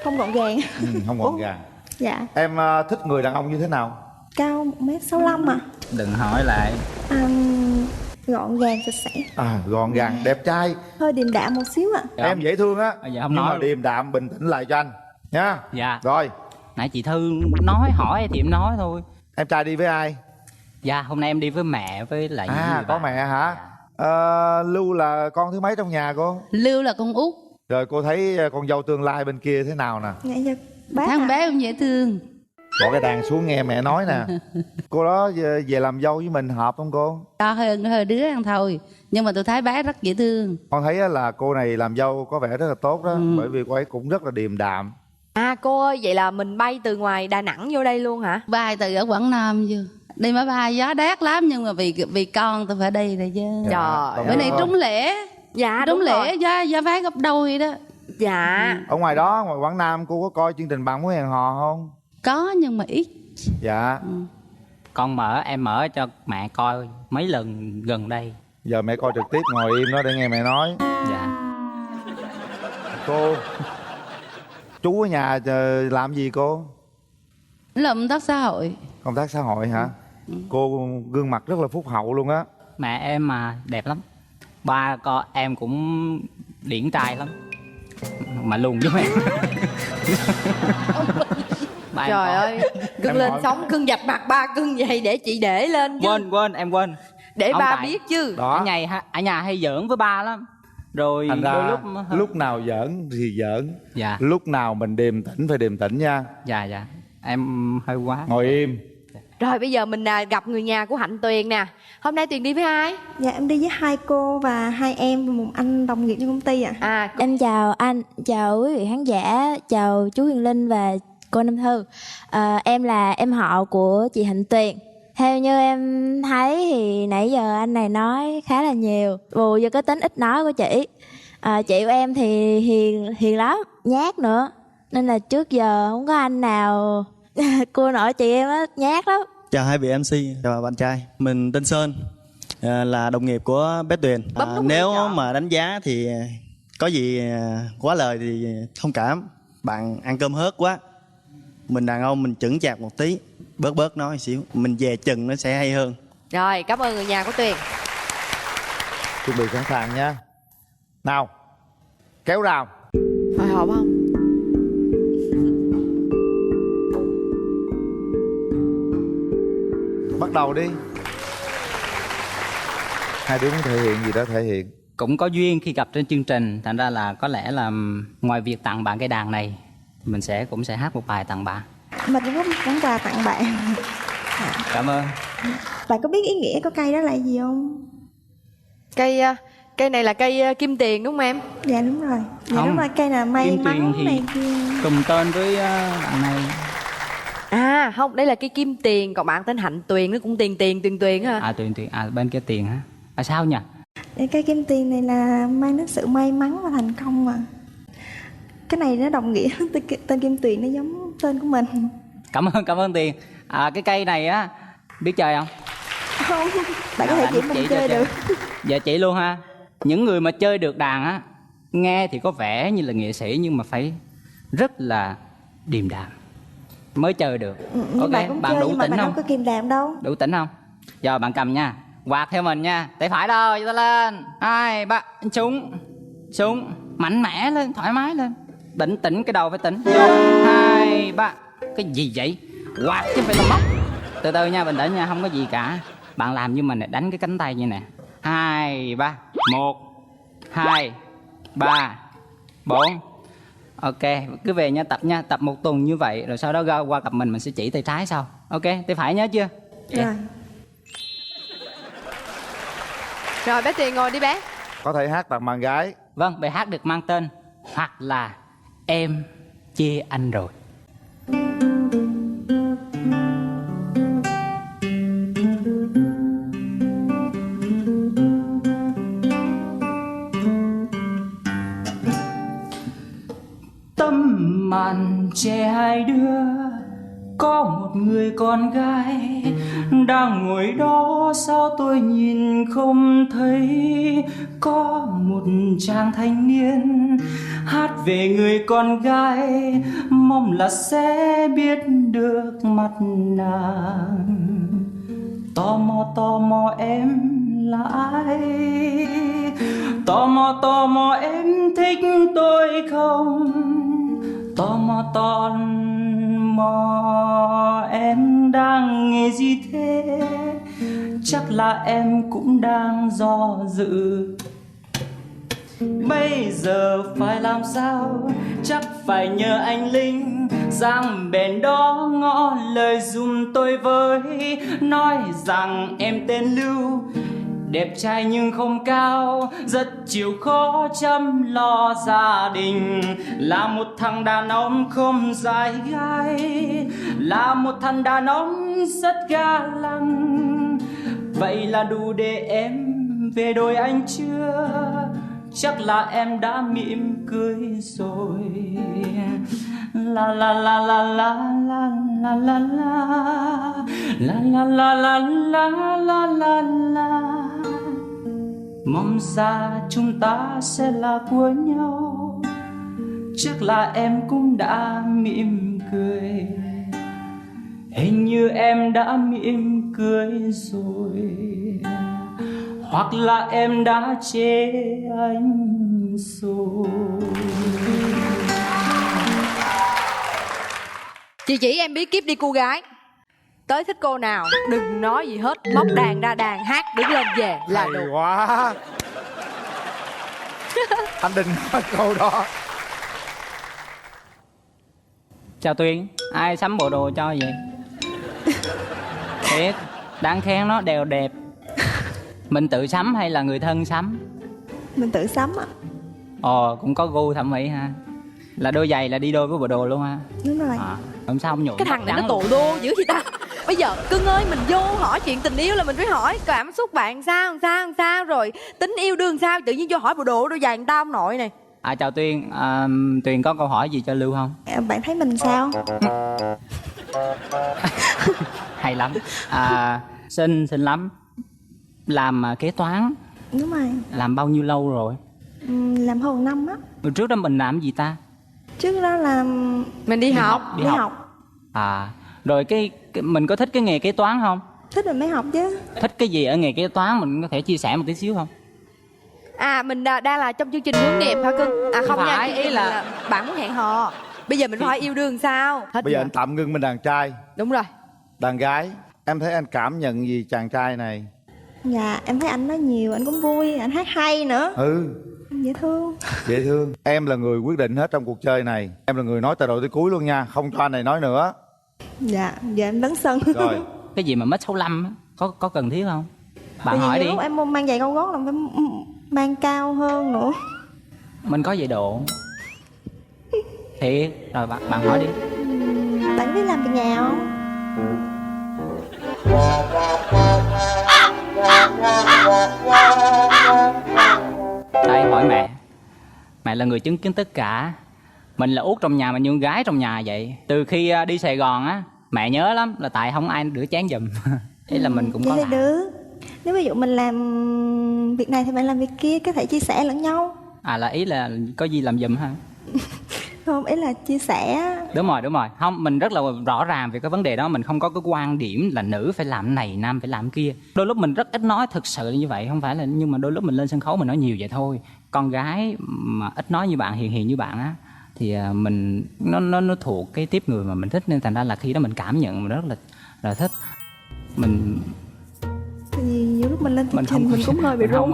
không gọn gàng. Không gọn gàng. Dạ. Em thích người đàn ông như thế nào? Cao 1m65 à. Đừng hỏi lại. Gọn gàng sạch sẽ. Gọn gàng, đẹp trai. Hơi điềm đạm một xíu ạ. Dạ. Em dễ thương á. Dạ, không nhưng nói mà luôn. điềm đạm, bình tĩnh lại cho anh nha. Dạ. Rồi, Nãy chị Thư nói hỏi thì em nói thôi. em trai đi với ai? Dạ hôm nay em đi với mẹ với lại Có mẹ hả? Lưu là con thứ mấy trong nhà cô? Lưu là con út. Rồi cô thấy con dâu tương lai bên kia thế nào nè? Nãy giờ bác Thằng à. bé cũng dễ thương. Bỏ cái đàn xuống nghe mẹ nói nè. Cô đó về làm dâu với mình hợp không cô? To hơn đứa ăn thôi. Nhưng mà tôi thấy bé rất dễ thương. Con thấy á là cô này làm dâu có vẻ rất là tốt đó. Bởi vì cô ấy cũng rất là điềm đạm. À cô ơi, vậy là mình bay từ ngoài Đà Nẵng vô đây luôn hả? Bay từ ở Quảng Nam vô. Đi máy bay gió đét lắm nhưng mà vì con tôi phải đi rồi chứ. Trời còn Bữa nay cô- trúng lễ. Dạ Trúng đúng lễ rồi. giá vé gấp đôi đó. Dạ. Ở ngoài đó, ngoài Quảng Nam cô có coi chương trình Bạn Muốn Hẹn Hò không? Có nhưng mà ít. Dạ. em mở cho mẹ coi mấy lần gần đây. Giờ mẹ coi trực tiếp, ngồi im đó để nghe mẹ nói. Dạ. Cô chú ở nhà làm gì cô? Làm công tác xã hội. Công tác xã hội hả? Cô gương mặt rất là phúc hậu luôn á. Mẹ em mà đẹp lắm. Ba con em cũng điển trai lắm. Mà lùn với em. Ba em Trời con- ơi, cưng Em lên hỏi- sóng cưng dập mặt ba cưng vậy để chị để lên chứ. Quên em quên. Để Không ba tại- biết chứ. Đó. Ở nhà hay giỡn với ba lắm. Rồi Thành đôi ra lúc lúc nào giỡn thì giỡn. Dạ. Lúc nào mình điềm tĩnh phải điềm tĩnh nha. Dạ. Em hơi quá. Ngồi im. Rồi bây giờ mình gặp người nhà của Hạnh Tuyền nè. Hôm nay Tuyền đi với ai? Dạ em đi với 2 cô và 2 em và một anh đồng nghiệp trong công ty ạ. Em chào anh, chào quý vị khán giả, chào chú Huyền Linh và cô Nam Thư. Em là em họ của chị Hạnh Tuyền. Theo như em thấy thì nãy giờ anh này nói khá là nhiều, bù vô cái tính ít nói của chị. Chị của em thì hiền lắm, nhát nữa. Nên là trước giờ không có anh nào cua nổi chị em á, nhát lắm. Chào hai vị MC, chào bạn trai. Mình tên Sơn, là đồng nghiệp của bé Tuyền. Bấm nút Nếu lựa chọn. mà đánh giá thì có gì quá lời thì thông cảm. Bạn ăn cơm hớt quá. Mình đàn ông mình chững chạc một tí, bớt nói một xíu. Mình về chừng nó sẽ hay hơn. Rồi, cảm ơn người nhà của Tuyền. Chuẩn bị sẵn sàng nha. Nào, kéo rào. hộp không? Bắt đầu đi. Hai đứa muốn thể hiện gì đó thể hiện. Cũng có duyên khi gặp trên chương trình, thành ra là có lẽ là ngoài việc tặng bạn cái đàn này, mình cũng sẽ hát một bài tặng bạn. Mình cũng có một món quà tặng bạn. Cảm ơn. Bạn có biết ý nghĩa của cây đó là gì không? Cây này là cây kim tiền đúng không em? Dạ đúng rồi. Dạ Không. đúng rồi, cây là may Kim tuyền mắn thì này kia. cùng tên với bạn này. À không, đây là cây kim tiền, còn bạn tên Hạnh Tuyền, nó cũng Tuyền hả? À Tuyền, bên kia tiền hả? À sao nhỉ? Dạ, cây kim tiền này là mang đến sự may mắn và thành công mà. Cái này nó đồng nghĩa tên Kim Tuyền nó giống tên của mình. Cảm ơn Tiền. Cái cây này á, biết chơi không? Không, bạn có thể chỉ mình chơi được. Dạ chỉ luôn ha. Những người mà chơi được đàn á, nghe thì có vẻ như là nghệ sĩ nhưng mà phải rất là điềm đạm mới chơi được. Ok, Bạn cũng bạn chơi đủ nhưng mà tỉnh bạn không? đâu có kìm đàm đâu. Đủ tỉnh không? Giờ bạn cầm nha, quạt theo mình nha. Tay phải đâu, giơ tay lên. 2, 3, xuống, mạnh mẽ lên, thoải mái lên. Tỉnh, cái đầu phải tỉnh. Vô, 2, 3. Cái gì vậy? Quạt chứ không phải là móc. Từ từ nha, bình tĩnh nha, không có gì cả. Bạn làm như mình này, đánh cái cánh tay như nè. 2, 3, 1, 2, 3, 4. Ok, cứ về nha, tập một tuần như vậy. Rồi sau đó qua gặp mình sẽ chỉ tay trái sau. Ok, tay phải nhớ chưa? Rồi. Rồi bé Tiền ngồi đi bé. Có thể hát tặng bạn gái. Vâng, bài hát được mang tên Hoặc là Em Chia Anh Rồi. Tấm màn che hai đứa, có một người con gái đang ngồi đó, sao tôi nhìn không thấy. Có một chàng thanh niên hát về người con gái, mong là sẽ biết được mặt nàng. Tò mò em là ai? Tò mò em thích tôi không? Tò mò em đang nghe gì thế? Chắc là em cũng đang do dự. Bây giờ phải làm sao? Chắc phải nhờ anh Linh sang bên đó ngỏ lời dùm tôi với. Nói rằng em tên Lưu, đẹp trai nhưng không cao, rất chịu khó chăm lo gia đình. Là một thằng đàn ông không dại gái, là một thằng đàn ông rất ga lăng. Vậy là đủ để em về đôi anh chưa? Chắc là em đã mỉm cười rồi. La la la la la la la la la la la la la la la la. Mong ra chúng ta sẽ là của nhau. Chắc là em cũng đã mỉm cười. Hình như em đã mỉm cười rồi. Hoặc là em đã chê anh rồi. Chị chỉ em bí kíp đi cô gái. Tới thích cô nào đừng nói gì hết, móc đàn ra đàn hát đứng lên về là Hay được. quá. Anh định nói câu đó. Chào Tuyền, ai sắm bộ đồ cho vậy? Thiệt, đáng khen nó đều đẹp. Mình tự sắm hay là người thân sắm? Mình tự sắm ạ. Cũng có gu thẩm mỹ ha. Là đôi giày là đi đôi với bộ đồ luôn ha. Đúng rồi. Không sao không nhuộm. Cái thằng này nó trắng tụ luôn. đô dữ vậy ta. Bây giờ cưng ơi, mình vô hỏi chuyện tình yêu là mình phải hỏi cảm xúc bạn sao rồi tính yêu đương sao, tự nhiên vô hỏi bộ đồ đôi giày người ta ông nội này. Chào Tuyền, Tuyền có câu hỏi gì cho Lưu không? Bạn thấy mình sao? Hay lắm. Xinh lắm. Làm kế toán. Đúng rồi. Làm bao nhiêu lâu rồi? Làm hơn 1 năm á. Hồi trước đó mình làm gì ta? Trước đó là Mình đi học. Đi học. Rồi cái mình có thích cái nghề kế toán không? Thích rồi mới học chứ. Thích cái gì ở nghề kế toán mình có thể chia sẻ một tí xíu không? Mình đang là trong chương trình hướng nghiệp hả cưng? Không Không nha, phải, chương ý trình là- bạn muốn hẹn hò. Bây giờ mình phải yêu đương sao? Hết Bây giờ giờ. anh tạm ngưng bên đàn trai. Đúng rồi. Đàn gái, em thấy anh cảm nhận gì chàng trai này? Dạ em thấy anh nói nhiều, anh cũng vui, anh hát hay nữa, dễ thương. Dễ thương. Em là người quyết định hết trong cuộc chơi này. Em là người nói từ đầu tới cuối luôn nha, không cho anh này nói nữa. Dạ giờ em lấn sân. Rồi. Cái gì mà mét 65 á, có cần thiết không? Bạn Bởi vì hỏi nhiều đi. lúc em mang giày cao gót là phải mang cao hơn nữa. Mình có giày độ. Thiệt. Rồi bạn hỏi đi. Bạn biết làm việc nhà không? Đây hỏi mẹ. Mẹ là người chứng kiến tất cả. Mình là út trong nhà mà như con gái trong nhà vậy. Từ khi đi Sài Gòn á, mẹ nhớ lắm là tại không ai rửa chén giùm. Ý là mình cũng có Vậy thì làm. được. Nếu ví dụ mình làm việc này thì bạn làm việc kia, có thể chia sẻ lẫn nhau. Là ý là có gì làm giùm hả? Không, ý là chia sẻ. Đúng rồi. Không, mình rất là rõ ràng về cái vấn đề đó. Mình không có cái quan điểm là nữ phải làm này, nam phải làm kia. Đôi lúc mình rất ít nói, thực sự như vậy. Không phải là, nhưng mà đôi lúc mình lên sân khấu mình nói nhiều vậy thôi. Con gái mà ít nói như bạn, hiền như bạn á, thì mình nó thuộc cái tiếp người mà mình thích. Nên thành ra là khi đó mình cảm nhận mình rất là thích. Mình Tại vì nhiều lúc mình lên chương trình mình cũng hơi bị run.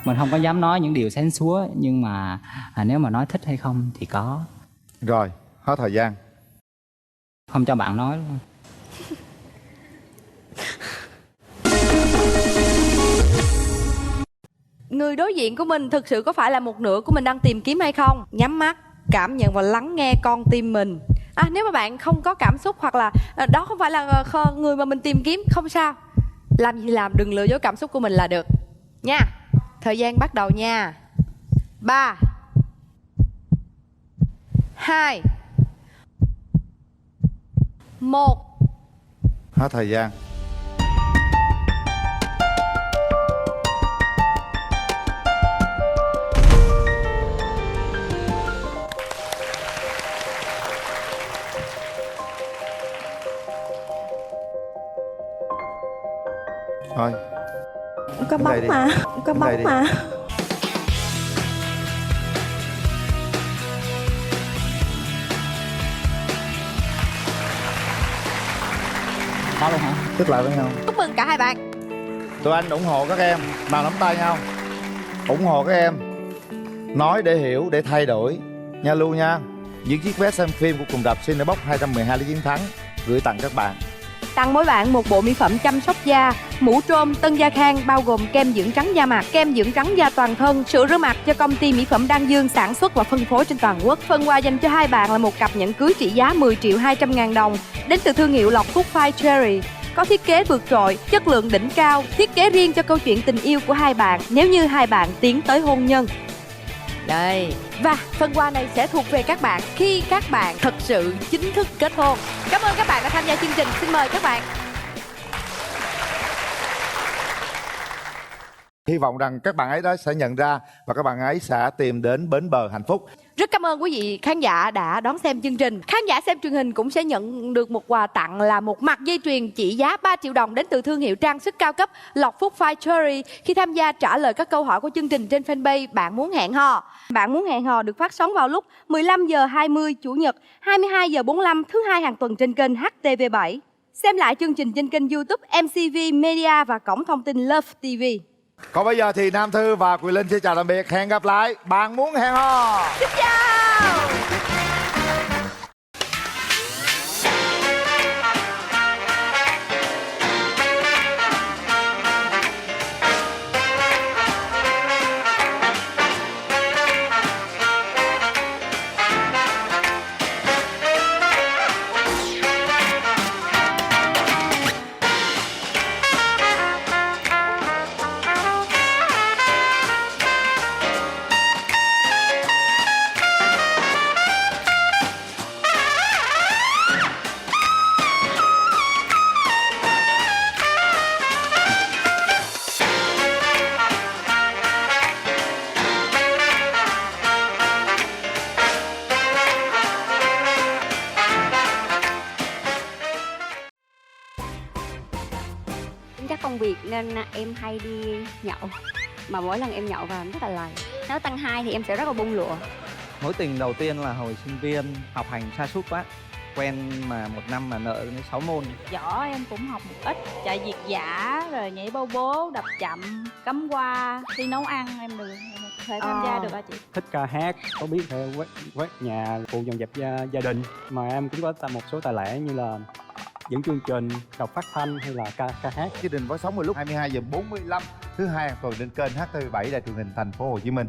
mình không có dám nói những điều sáng súa. Nhưng mà nếu mà nói thích hay không thì có. Rồi, hết thời gian. Không cho bạn nói luôn. Người đối diện của mình thực sự có phải là một nửa của mình đang tìm kiếm hay không? Nhắm mắt, cảm nhận và lắng nghe con tim mình. Nếu mà bạn không có cảm xúc hoặc là đó không phải là người mà mình tìm kiếm, không sao. Làm gì làm, đừng lừa dối cảm xúc của mình là được. Nha. Thời gian bắt đầu nha. 3 2 1. Hết thời gian. Thôi. Có Đến đây bóng đi. mà. Có Đến đây bóng đi. mà. Có luôn hả? Tức lại với nhau. Chúc mừng cả hai bạn. Tụi anh ủng hộ các em, nào nắm tay nhau. Ủng hộ các em. Nói để hiểu, để thay đổi. Nha Lu nha. Những chiếc vé xem phim của cùng rạp Cinebox 212 lý chiến thắng gửi tặng các bạn. Tặng mỗi bạn một bộ mỹ phẩm chăm sóc da, mũ trôm Tân Gia Khang bao gồm kem dưỡng trắng da mặt, kem dưỡng trắng da toàn thân, sữa rửa mặt do công ty mỹ phẩm Đan Dương sản xuất và phân phối trên toàn quốc. Phần quà dành cho hai bạn là một cặp nhẫn cưới trị giá 10.200.000 đồng đến từ thương hiệu Lộc Phúc Fine Cherry. Có thiết kế vượt trội, chất lượng đỉnh cao, thiết kế riêng cho câu chuyện tình yêu của hai bạn nếu như hai bạn tiến tới hôn nhân. Đây. Và phần quà này sẽ thuộc về các bạn khi các bạn thật sự chính thức kết hôn. Cảm ơn các bạn đã tham gia chương trình. Xin mời các bạn. Hy vọng rằng các bạn ấy đó sẽ nhận ra và các bạn ấy sẽ tìm đến bến bờ hạnh phúc. Rất cảm ơn quý vị khán giả đã đón xem chương trình. Khán giả xem truyền hình cũng sẽ nhận được một quà tặng là một mặt dây chuyền trị giá 3 triệu đồng đến từ thương hiệu trang sức cao cấp Lộc Phúc Fine Cherry khi tham gia trả lời các câu hỏi của chương trình trên fanpage Bạn Muốn Hẹn Hò. Bạn Muốn Hẹn Hò được phát sóng vào lúc 15h20 Chủ nhật, 22h45 thứ hai hàng tuần trên kênh HTV7. Xem lại chương trình trên kênh YouTube MCV Media và cổng thông tin Love TV. Còn bây giờ thì Nam Thư và Quyền Linh xin chào tạm biệt. Hẹn gặp lại. Bạn Muốn Hẹn Hò. Xin chào. Tính chất công việc nên em hay đi nhậu. mà mỗi lần em nhậu vào em rất là lầy. Nếu tăng 2 thì em sẽ rất là bung lụa. Mối tình đầu tiên là hồi sinh viên, học hành sa sút quá, quen mà 1 năm mà nợ đến 6 môn. Võ em cũng học một ít, chạy việt dã, rồi nhảy bao bố, đập chậm, cắm hoa, thi nấu ăn em được thể tham gia được hả chị? Thích ca hát, có biết thể quét nhà, phụ dọn dẹp gia đình. Mà em cũng có một số tài lẻ như là dẫn chương trình, đọc phát thanh hay là ca hát. Chương trình phát sóng vào lúc 22h45 thứ hai hàng tuần trên kênh HTV7 Đài truyền hình Thành phố Hồ Chí Minh.